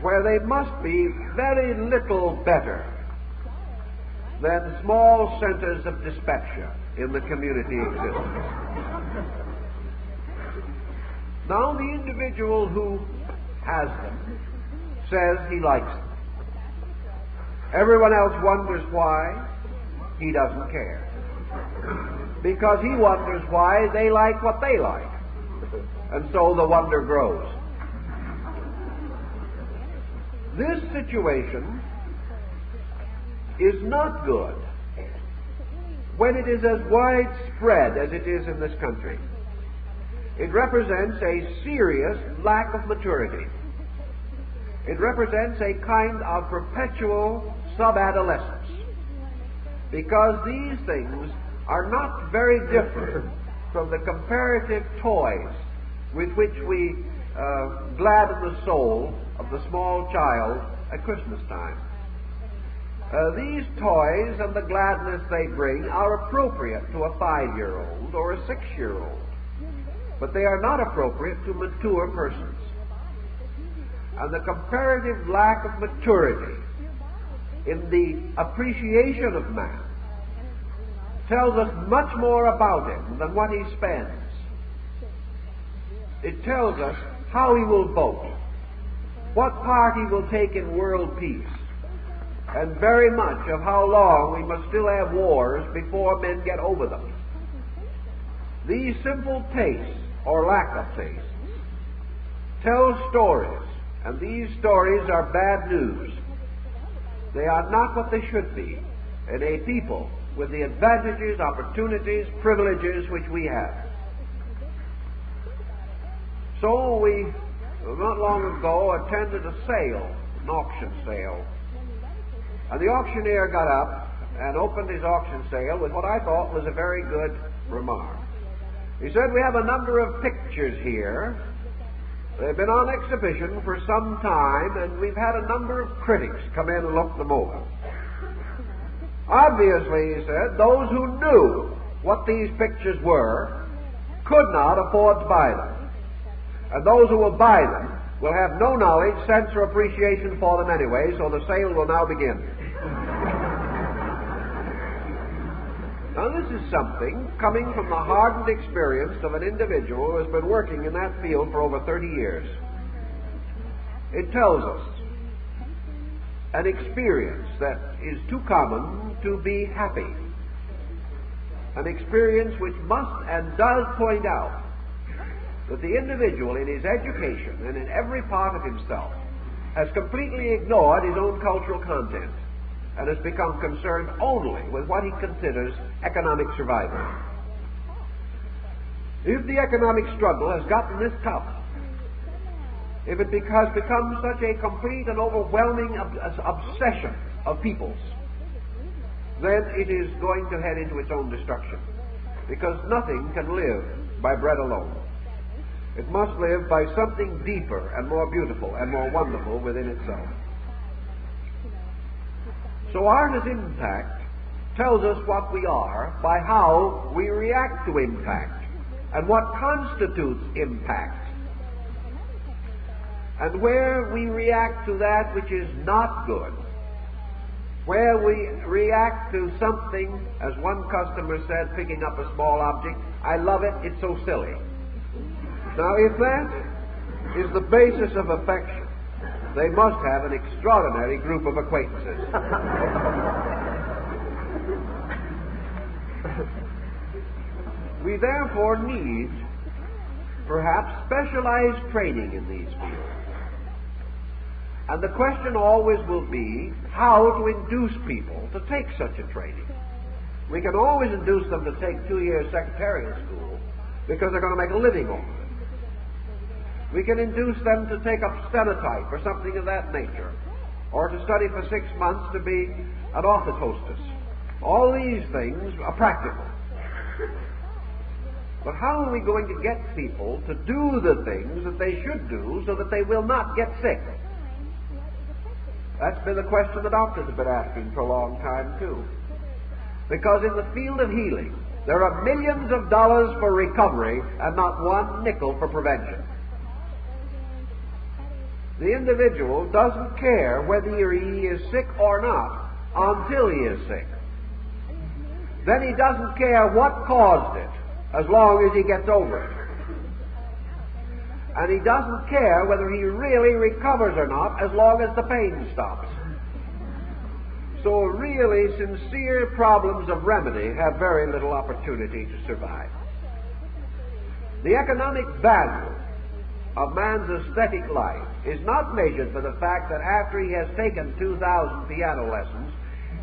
where they must be very little better than small centers of dyspepsia in the community existence. Now, the individual who has them says he likes them. Everyone else wonders why. He doesn't care, because he wonders why they like what they like, and so the wonder grows. This situation is not good when it is as widespread as it is in this country. It represents a serious lack of maturity. It represents a kind of perpetual sub-adolescence, because these things are not very different from the comparative toys with which we gladden the soul of the small child at Christmas time. These toys and the gladness they bring are appropriate to a 5-year-old or a 6-year-old, but they are not appropriate to mature persons. And the comparative lack of maturity in the appreciation of man tells us much more about him than what he spends. It tells us how he will vote, what part he will take in world peace, and very much of how long we must still have wars before men get over them. These simple tastes, or lack of tastes, tell stories, and these stories are bad news. They are not what they should be in a people with the advantages, opportunities, privileges which we have. So we, not long ago, attended a sale, an auction sale. And the auctioneer got up and opened his auction sale with what I thought was a very good remark. He said, "We have a number of pictures here. They've been on exhibition for some time, and we've had a number of critics come in and look them over. Obviously," he said, "those who knew what these pictures were could not afford to buy them. And those who will buy them will have no knowledge, sense, or appreciation for them anyway, so the sale will now begin." Now, this is something coming from the hardened experience of an individual who has been working in that field for over 30 years. It tells us an experience that is too common to be happy. An experience which must and does point out that the individual in his education and in every part of himself has completely ignored his own cultural content and has become concerned only with what he considers economic survival. If the economic struggle has gotten this tough, if it has become such a complete and overwhelming obsession of people's, then it is going to head into its own destruction, because nothing can live by bread alone. It must live by something deeper and more beautiful and more wonderful within itself. So art as impact tells us what we are by how we react to impact and what constitutes impact. And where we react to that which is not good, where we react to something, as one customer said, picking up a small object, "I love it, it's so silly." Now, if that is the basis of affection, they must have an extraordinary group of acquaintances. We therefore need, perhaps, specialized training in these fields. And the question always will be how to induce people to take such a training. We can always induce them to take 2 years secretarial school because they're going to make a living on it. We can induce them to take up stenotype or something of that nature, or to study for 6 months to be an office hostess. All these things are practical. But how are we going to get people to do the things that they should do so that they will not get sick? That's been the question the doctors have been asking for a long time, too. Because in the field of healing, there are millions of dollars for recovery and not one nickel for prevention. The individual doesn't care whether he is sick or not until he is sick. Then he doesn't care what caused it, as long as he gets over it. And he doesn't care whether he really recovers or not, as long as the pain stops. So really sincere problems of remedy have very little opportunity to survive. The economic value of man's aesthetic life is not measured by the fact that after he has taken 2,000 piano lessons,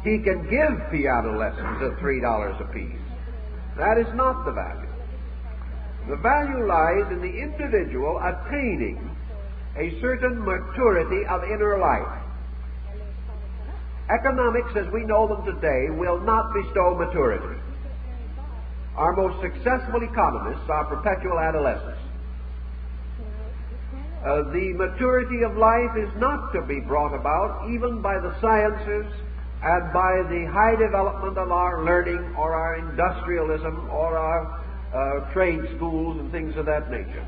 he can give piano lessons at $3 apiece. That is not the value. The value lies in the individual attaining a certain maturity of inner life. Economics, as we know them today, will not bestow maturity. Our most successful economists are perpetual adolescents. The maturity of life is not to be brought about even by the sciences and by the high development of our learning or our industrialism or our trade schools and things of that nature.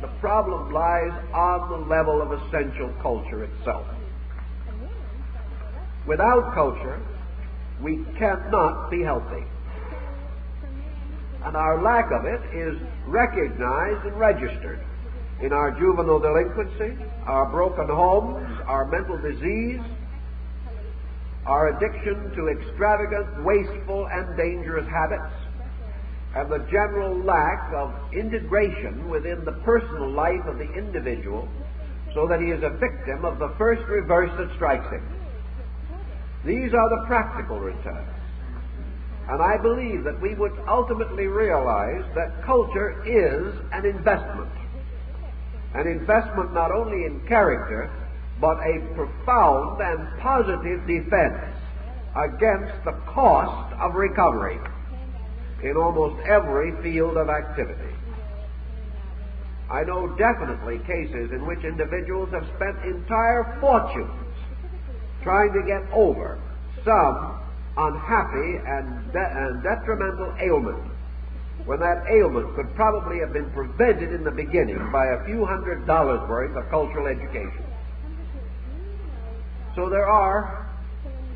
The problem lies on the level of essential culture itself. Without culture, we cannot be healthy. And our lack of it is recognized and registered in our juvenile delinquency, our broken homes, our mental disease, our addiction to extravagant, wasteful, and dangerous habits, and the general lack of integration within the personal life of the individual, so that he is a victim of the first reverse that strikes him. These are the practical returns. And I believe that we would ultimately realize that culture is an investment. An investment not only in character, but a profound and positive defense against the cost of recovery in almost every field of activity. I know definitely cases in which individuals have spent entire fortunes trying to get over some unhappy and detrimental ailment, when that ailment could probably have been prevented in the beginning by a few $100s worth of cultural education. So there are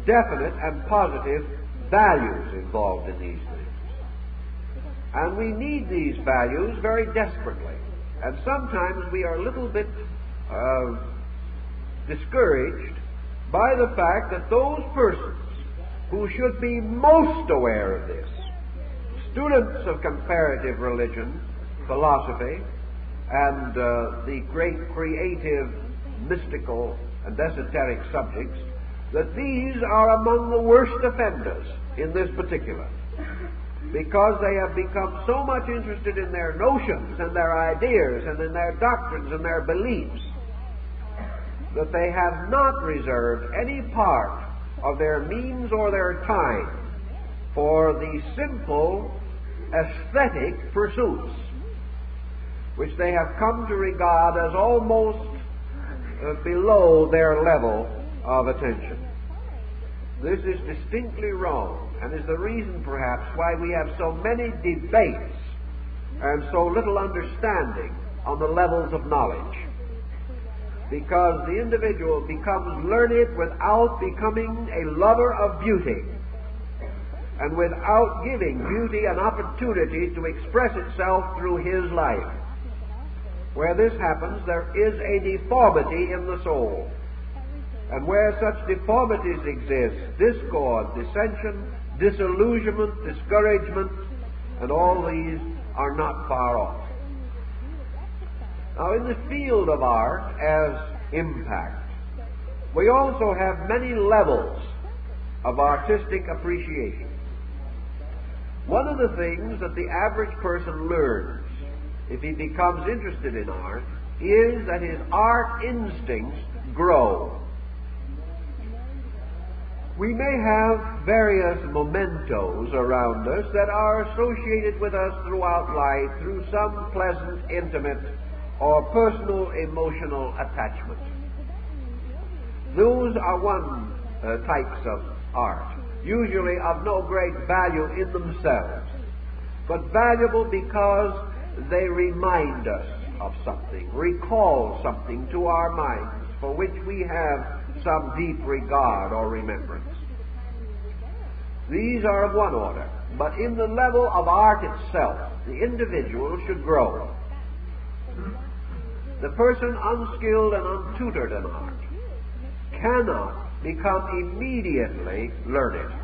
definite and positive values involved in these things. And we need these values very desperately. And sometimes we are a little bit discouraged by the fact that those persons who should be most aware of this, students of comparative religion, philosophy, and the great creative, mystical, and esoteric subjects, that these are among the worst offenders in this particular, because they have become so much interested in their notions and their ideas and in their doctrines and their beliefs that they have not reserved any part of their means or their time for the simple aesthetic pursuits which they have come to regard as almost below their level of attention. This is distinctly wrong, and is the reason perhaps why we have so many debates and so little understanding on the levels of knowledge. Because the individual becomes learned without becoming a lover of beauty, and without giving beauty an opportunity to express itself through his life. Where this happens, there is a deformity in the soul. And where such deformities exist, discord, dissension, disillusionment, discouragement, and all these are not far off. Now, in the field of art as impact, we also have many levels of artistic appreciation. One of the things that the average person learns if he becomes interested in art is that his art instincts grow. We may have various mementos around us that are associated with us throughout life through some pleasant, intimate, or personal emotional attachment. Those are one types of art, usually of no great value in themselves, but valuable because they remind us of something, recall something to our minds for which we have some deep regard or remembrance. These are of one order, but in the level of art itself, the individual should grow. The person unskilled and untutored in art cannot become immediately learned,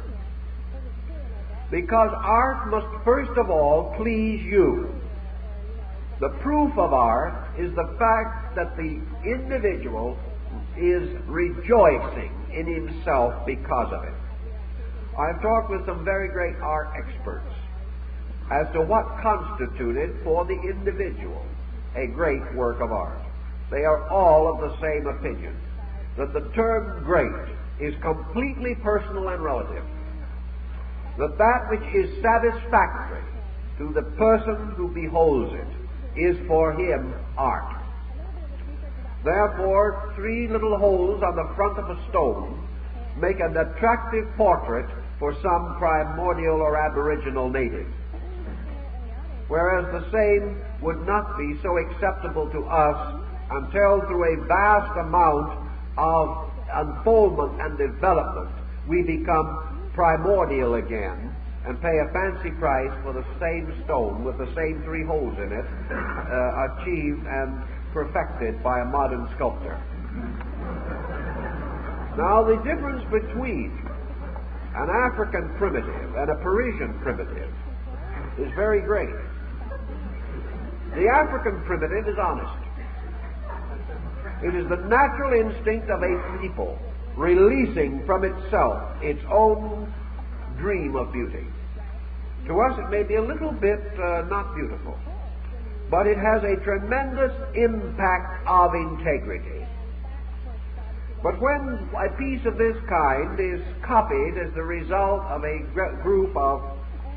because art must first of all please you. The proof of art is the fact that the individual is rejoicing in himself because of it. I've talked with some very great art experts as to what constituted for the individual a great work of art. They are all of the same opinion, that the term great is completely personal and relative, that which is satisfactory to the person who beholds it is for him art. Therefore, 3 little holes on the front of a stone make an attractive portrait for some primordial or aboriginal native, whereas the same would not be so acceptable to us until through a vast amount of unfoldment and development we become primordial again and pay a fancy price for the same stone with the same 3 holes in it, achieved and perfected by a modern sculptor. Now, the difference between an African primitive and a Parisian primitive is very great. The African primitive is honest. It is the natural instinct of a people releasing from itself its own dream of beauty. To us it may be a little bit not beautiful, but it has a tremendous impact of integrity. But when a piece of this kind is copied as the result of a group of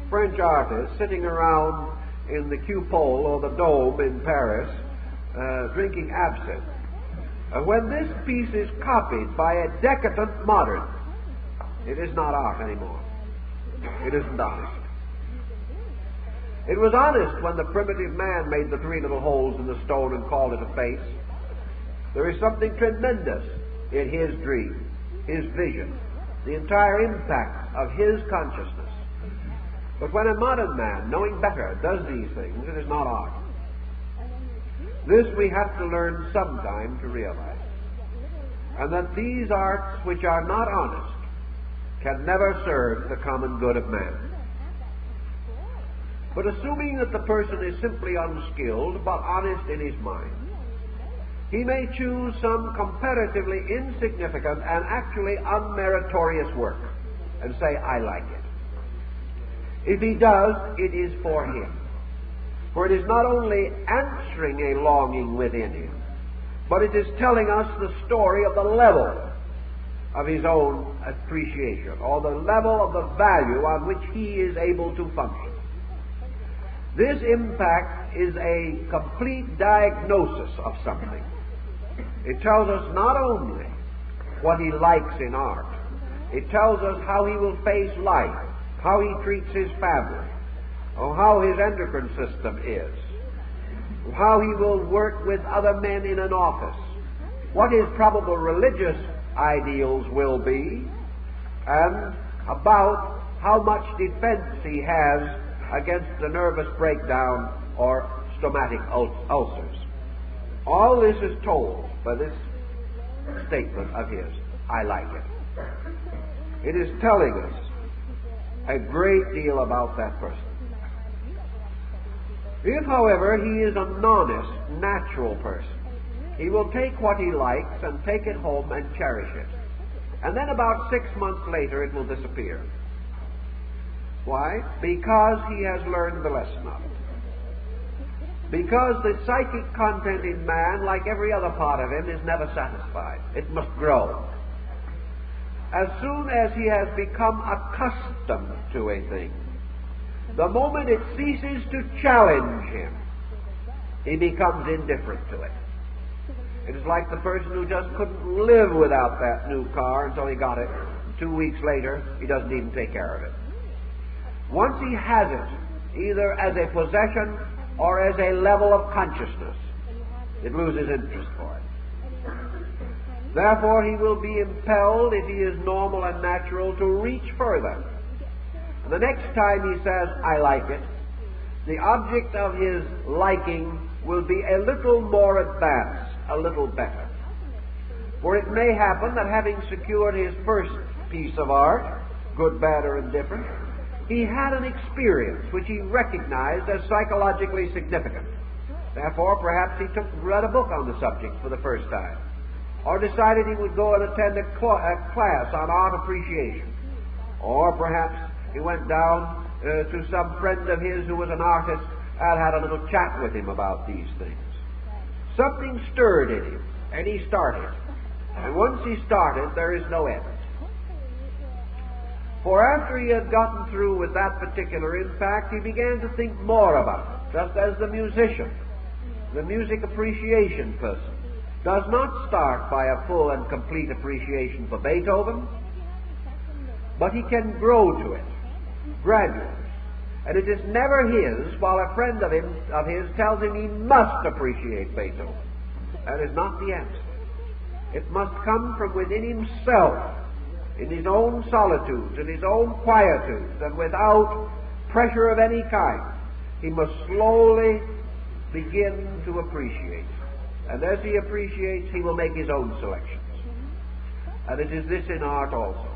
French artists sitting around in the Cupole or the Dome in Paris drinking absinthe, when this piece is copied by a decadent modern, it is not art anymore. It isn't honest. It was honest when the primitive man made the 3 little holes in the stone and called it a face. There is something tremendous in his dream, his vision, the entire impact of his consciousness. But when a modern man, knowing better, does these things, it is not art. This we have to learn sometime to realize. And that these arts which are not honest can never serve the common good of man. But assuming that the person is simply unskilled but honest in his mind, he may choose some comparatively insignificant and actually unmeritorious work and say, I like it. If he does, it is for him. For it is not only answering a longing within him, but it is telling us the story of the level of his own appreciation, or the level of the value on which he is able to function. This impact is a complete diagnosis of something. It tells us not only what he likes in art, it tells us how he will face life, how he treats his family, or how his endocrine system is, how he will work with other men in an office, what his probable religious ideals will be, and about how much defense he has against a nervous breakdown or stomachic ulcers. All this is told by this statement of his, I like it. It is telling us a great deal about that person. If, however, he is an honest, natural person, he will take what he likes and take it home and cherish it. And then about 6 months later it will disappear. Why? Because he has learned the lesson of it. Because the psychic content in man, like every other part of him, is never satisfied. It must grow. As soon as he has become accustomed to a thing, the moment it ceases to challenge him, he becomes indifferent to it. It is like the person who just couldn't live without that new car until he got it. 2 weeks later, he doesn't even take care of it. Once he has it, either as a possession or as a level of consciousness, it loses interest for it. Therefore, he will be impelled, if he is normal and natural, to reach further. And the next time he says, I like it, the object of his liking will be a little more advanced, a little better. For it may happen that having secured his first piece of art, good, bad, or indifferent, he had an experience which he recognized as psychologically significant. Therefore, perhaps he read a book on the subject for the first time, or decided he would go and attend a class on art appreciation, or perhaps he went down to some friend of his who was an artist and had a little chat with him about these things. Something stirred in him, and he started. And once he started, there is no end. For after he had gotten through with that particular impact, he began to think more about it, just as the musician, the music appreciation person, does not start by a full and complete appreciation for Beethoven, but he can grow to it gradually. And it is never his, while a friend of his tells him he must appreciate Beethoven. That is not the answer. It must come from within himself, in his own solitudes, in his own quietudes, and without pressure of any kind. He must slowly begin to appreciate. And as he appreciates, he will make his own selections. And it is this in art also.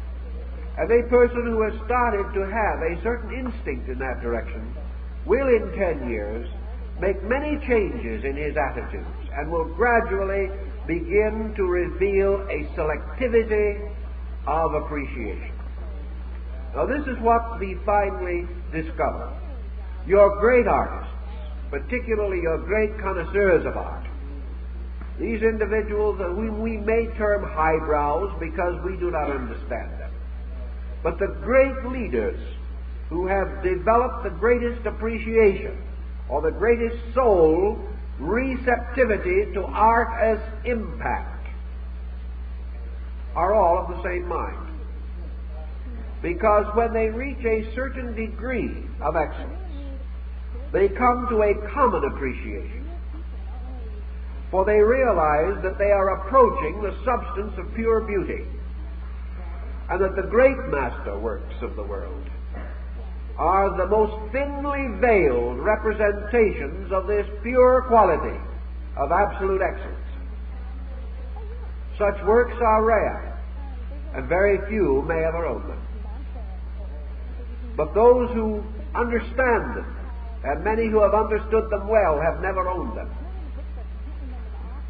And a person who has started to have a certain instinct in that direction will in 10 years make many changes in his attitudes and will gradually begin to reveal a selectivity of appreciation. Now this is what we finally discover. Your great artists, particularly your great connoisseurs of art, these individuals whom we may term highbrows because we do not understand them, but the great leaders who have developed the greatest appreciation or the greatest soul receptivity to art as impact are all of the same mind. Because when they reach a certain degree of excellence, they come to a common appreciation. For they realize that they are approaching the substance of pure beauty. and that the great masterworks of the world are the most thinly veiled representations of this pure quality of absolute excellence. Such works are rare, and very few may ever own them. But those who understand them, and many who have understood them well, have never owned them.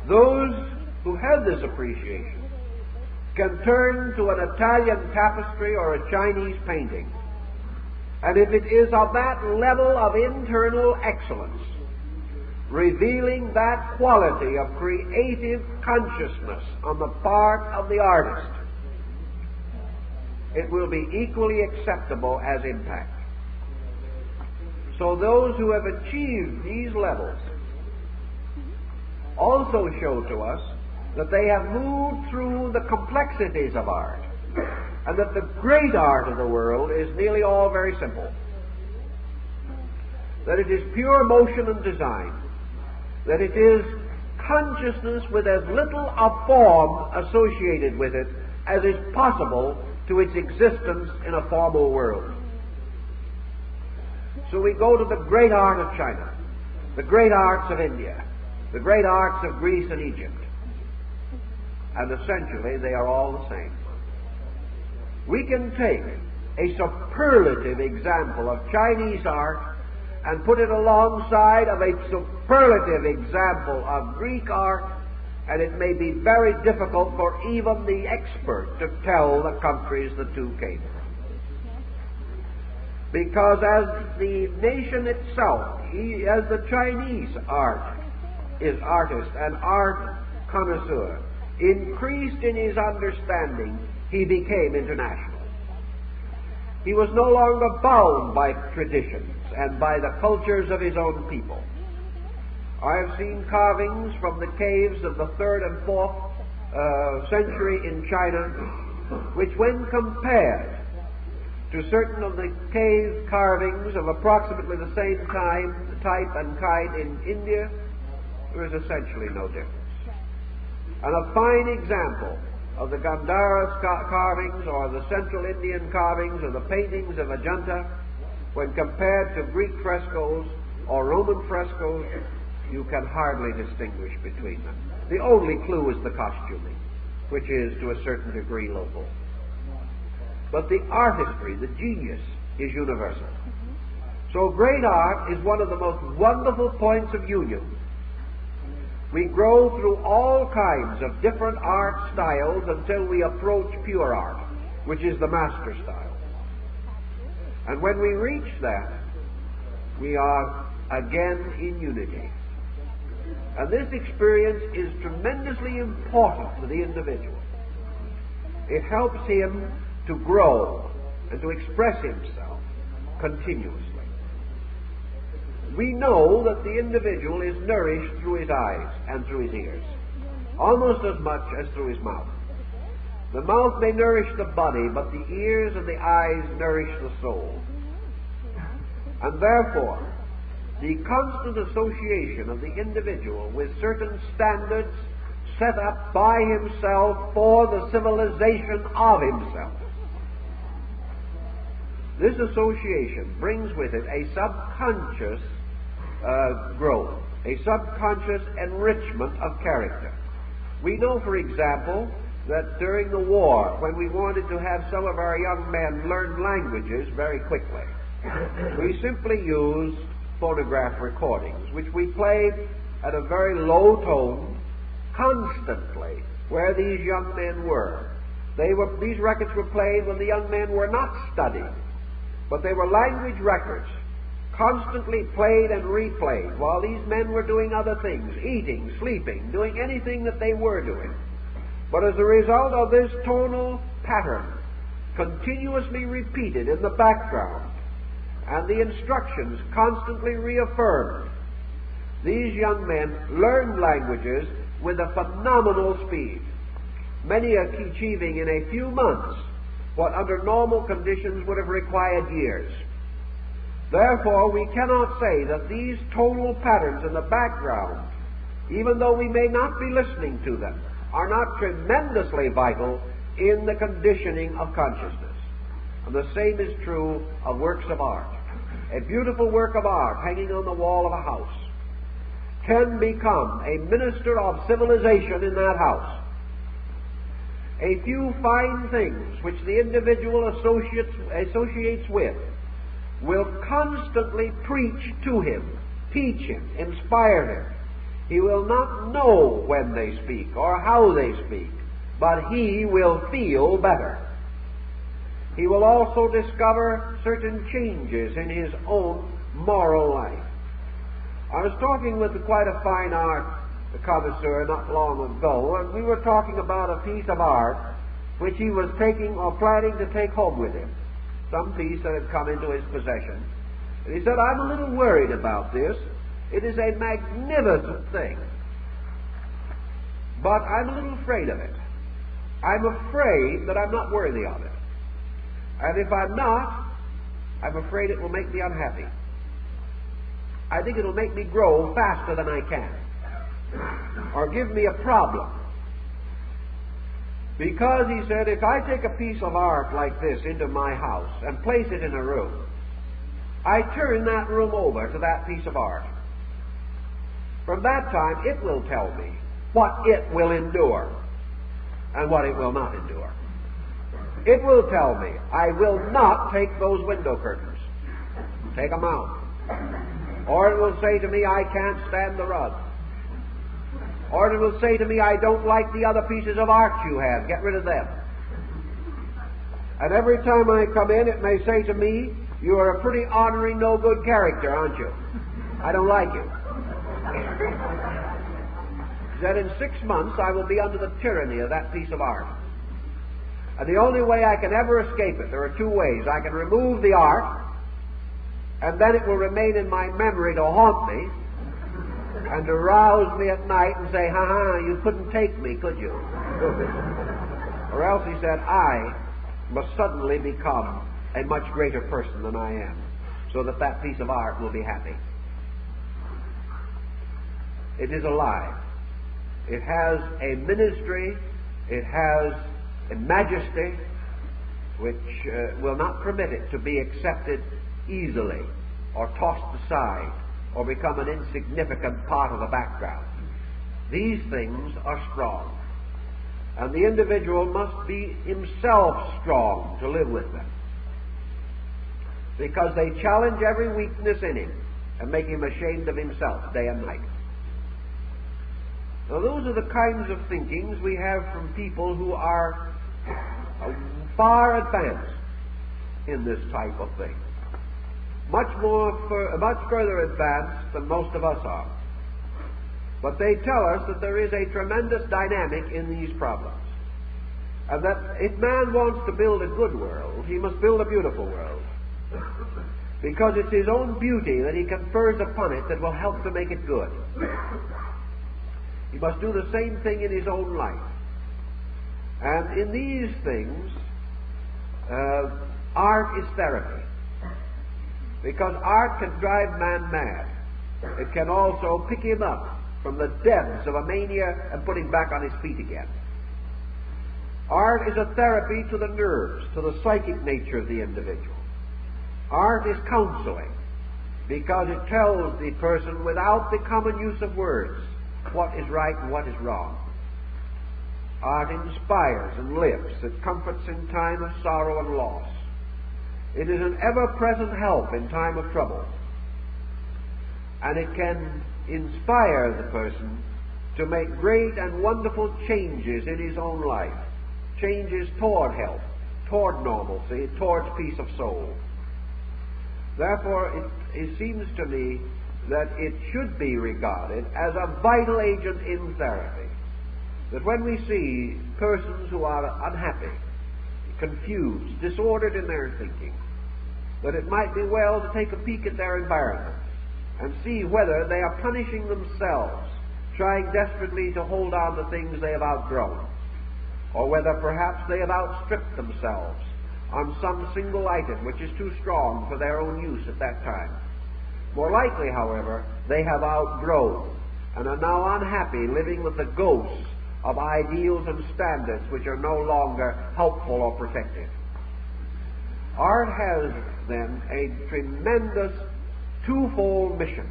Those who have this appreciation can turn to an Italian tapestry or a Chinese painting, and if it is of that level of internal excellence, revealing that quality of creative consciousness on the part of the artist, it will be equally acceptable as impact. So those who have achieved these levels also show to us that they have moved through the complexities of art, and that the great art of the world is nearly all very simple. That it is pure motion and design. That it is consciousness with as little of form associated with it as is possible to its existence in a formal world. So we go to the great art of China, the great arts of India, the great arts of Greece and Egypt, and essentially they are all the same. We can take a superlative example of Chinese art and put it alongside of a superlative example of Greek art, and it may be very difficult for even the expert to tell the countries the two came from. Because as the nation itself, as the Chinese artist and art connoisseur, increased in his understanding, he became international. He was no longer bound by traditions and by the cultures of his own people. I have seen carvings from the caves of the 3rd and 4th century in China, which when compared to certain of the cave carvings of approximately the same type and kind in India, there is essentially no difference. And a fine example of the Gandhara carvings or the Central Indian carvings or the paintings of Ajanta, when compared to Greek frescoes or Roman frescoes, you can hardly distinguish between them. The only clue is the costuming, which is to a certain degree local. But the artistry, the genius, is universal. So great art is one of the most wonderful points of union. We grow through all kinds of different art styles until we approach pure art, which is the master style. And when we reach that, we are again in unity. And this experience is tremendously important to the individual. It helps him to grow and to express himself continuously. We know that the individual is nourished through his eyes and through his ears, almost as much as through his mouth. The mouth may nourish the body, but the ears and the eyes nourish the soul. And therefore, the constant association of the individual with certain standards set up by himself for the civilization of himself, this association brings with it a subconscious growth, a subconscious enrichment of character. We know, for example, that during the war, when we wanted to have some of our young men learn languages very quickly, we simply used phonograph recordings, which we played at a very low tone constantly where these young men were. These records were played when the young men were not studying, but they were language records, constantly played and replayed while these men were doing other things, eating, sleeping, doing anything that they were doing. But as a result of this tonal pattern, continuously repeated in the background, and the instructions constantly reaffirmed, these young men learned languages with a phenomenal speed, many achieving in a few months what under normal conditions would have required years. Therefore, we cannot say that these tonal patterns in the background, even though we may not be listening to them, are not tremendously vital in the conditioning of consciousness. And the same is true of works of art. A beautiful work of art hanging on the wall of a house can become a minister of civilization in that house. A few fine things which the individual associates with will constantly preach to him, teach him, inspire him. He will not know when they speak or how they speak, but he will feel better. He will also discover certain changes in his own moral life. I was talking with quite a fine art connoisseur not long ago, and we were talking about a piece of art which he was taking or planning to take home with him, some piece that had come into his possession. And he said, "I'm a little worried about this. It is a magnificent thing, but I'm a little afraid of it. I'm afraid that I'm not worthy of it. And if I'm not, I'm afraid it will make me unhappy. I think it'll make me grow faster than I can, or give me a problem. Because," he said, "if I take a piece of art like this into my house and place it in a room, I turn that room over to that piece of art. From that time, it will tell me what it will endure and what it will not endure. It will tell me, I will not take those window curtains. Take them out. Or it will say to me, I can't stand the rug. Or it will say to me, I don't like the other pieces of art you have. Get rid of them. And every time I come in, it may say to me, you are a pretty ornery, no-good character, aren't you? I don't like you. That in 6 months I will be under the tyranny of that piece of art. And the only way I can ever escape it, there are two ways. I can remove the art, and then it will remain in my memory to haunt me, and to rouse me at night and say, ha-ha, you couldn't take me, could you? Or else, he said, I must suddenly become a much greater person than I am, so that that piece of art will be happy. It is a lie. It has a ministry, it has a majesty which will not permit it to be accepted easily or tossed aside or become an insignificant part of the background. These things are strong, and the individual must be himself strong to live with them, because they challenge every weakness in him and make him ashamed of himself day and night. Now, those are the kinds of thinkings we have from people who are far advanced in this type of thing. Much further advanced than most of us are. But they tell us that there is a tremendous dynamic in these problems, and that if man wants to build a good world, he must build a beautiful world, because it's his own beauty that he confers upon it that will help to make it good. He must do the same thing in his own life. And in these things, art is therapy. Because art can drive man mad. It can also pick him up from the depths of a mania and put him back on his feet again. Art is a therapy to the nerves, to the psychic nature of the individual. Art is counseling, because it tells the person without the common use of words what is right and what is wrong. Art inspires and lifts. It comforts in time of sorrow and loss. It is an ever-present help in time of trouble. And it can inspire the person to make great and wonderful changes in his own life. Changes toward health, toward normalcy, towards peace of soul. Therefore, it seems to me that it should be regarded as a vital agent in therapy. That when we see persons who are unhappy, confused, disordered in their thinking, that it might be well to take a peek at their environment and see whether they are punishing themselves, trying desperately to hold on to things they have outgrown, or whether perhaps they have outstripped themselves on some single item which is too strong for their own use at that time. More likely, however, they have outgrown and are now unhappy living with the ghosts of ideals and standards which are no longer helpful or protective. Art has, then, a tremendous twofold mission.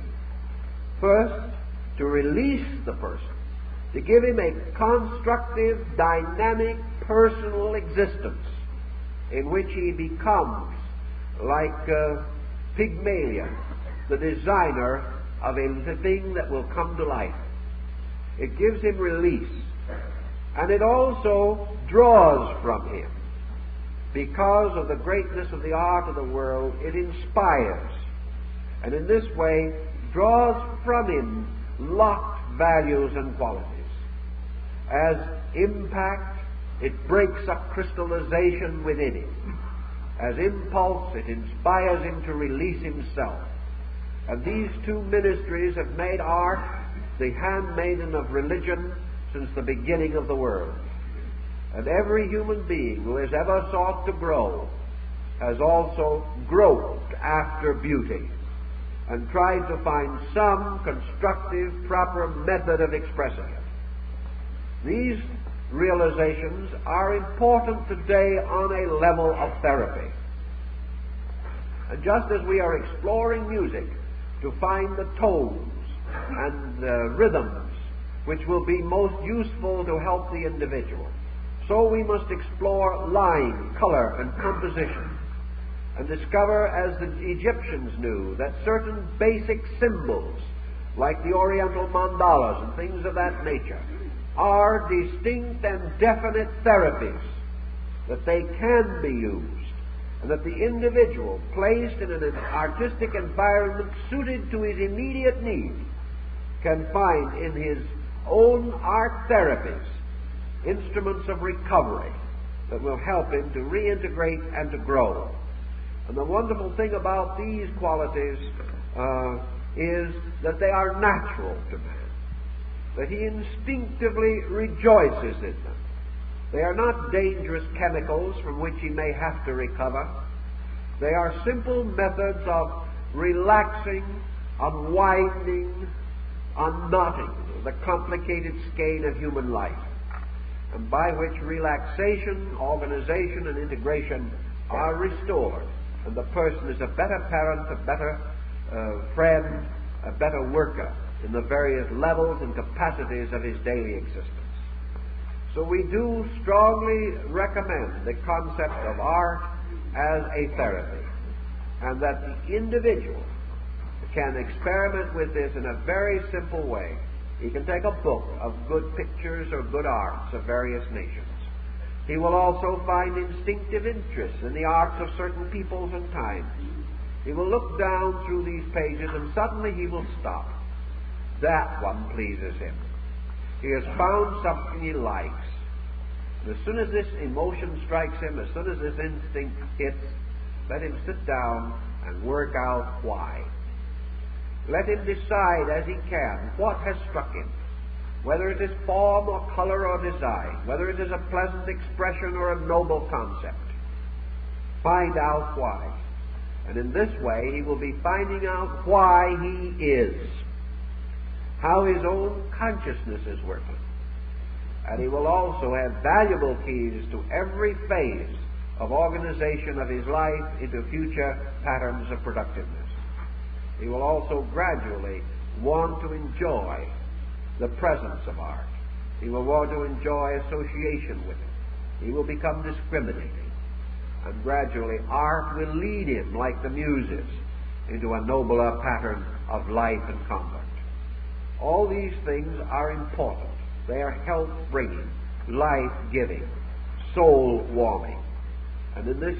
First, to release the person, to give him a constructive, dynamic, personal existence in which he becomes, like Pygmalion, the designer of a thing that will come to life. It gives him release, and it also draws from him. Because of the greatness of the art of the world, it inspires, and in this way draws from him locked values and qualities. As impact, it breaks up crystallization within him. As impulse, it inspires him to release himself. And these two ministries have made art the handmaiden of religion since the beginning of the world. And every human being who has ever sought to grow has also groped after beauty and tried to find some constructive, proper method of expressing it. These realizations are important today on a level of therapy. And just as we are exploring music to find the tones and rhythms which will be most useful to help the individual, so we must explore line, color, and composition, and discover, as the Egyptians knew, that certain basic symbols, like the Oriental mandalas and things of that nature, are distinct and definite therapies, that they can be used, and that the individual, placed in an artistic environment suited to his immediate need, can find in his own art therapies instruments of recovery that will help him to reintegrate and to grow. And the wonderful thing about these qualities is that they are natural to man, that he instinctively rejoices in them. They are not dangerous chemicals from which he may have to recover. They are simple methods of relaxing, unwinding, unknotting the complicated skein of human life, and by which relaxation, organization, and integration are restored, and the person is a better parent, a better friend, a better worker in the various levels and capacities of his daily existence. So we do strongly recommend the concept of art as a therapy, and that the individual can experiment with this in a very simple way. He can take a book of good pictures or good arts of various nations. He will also find instinctive interest in the arts of certain peoples and times. He will look down through these pages and suddenly he will stop. That one pleases him. He has found something he likes. And as soon as this emotion strikes him, as soon as this instinct hits, let him sit down and work out why. Let him decide as he can what has struck him, whether it is form or color or design, whether it is a pleasant expression or a noble concept. Find out why. And in this way he will be finding out why he is, how his own consciousness is working. And he will also have valuable keys to every phase of organization of his life into future patterns of productiveness. He will also gradually want to enjoy the presence of art. He will want to enjoy association with it. He will become discriminating. And gradually art will lead him, like the muses, into a nobler pattern of life and conduct. All these things are important. They are health-bringing, life-giving, soul-warming. And in this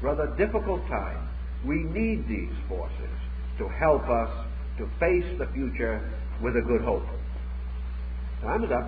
rather difficult time, we need these forces to help us to face the future with a good hope. Time is up.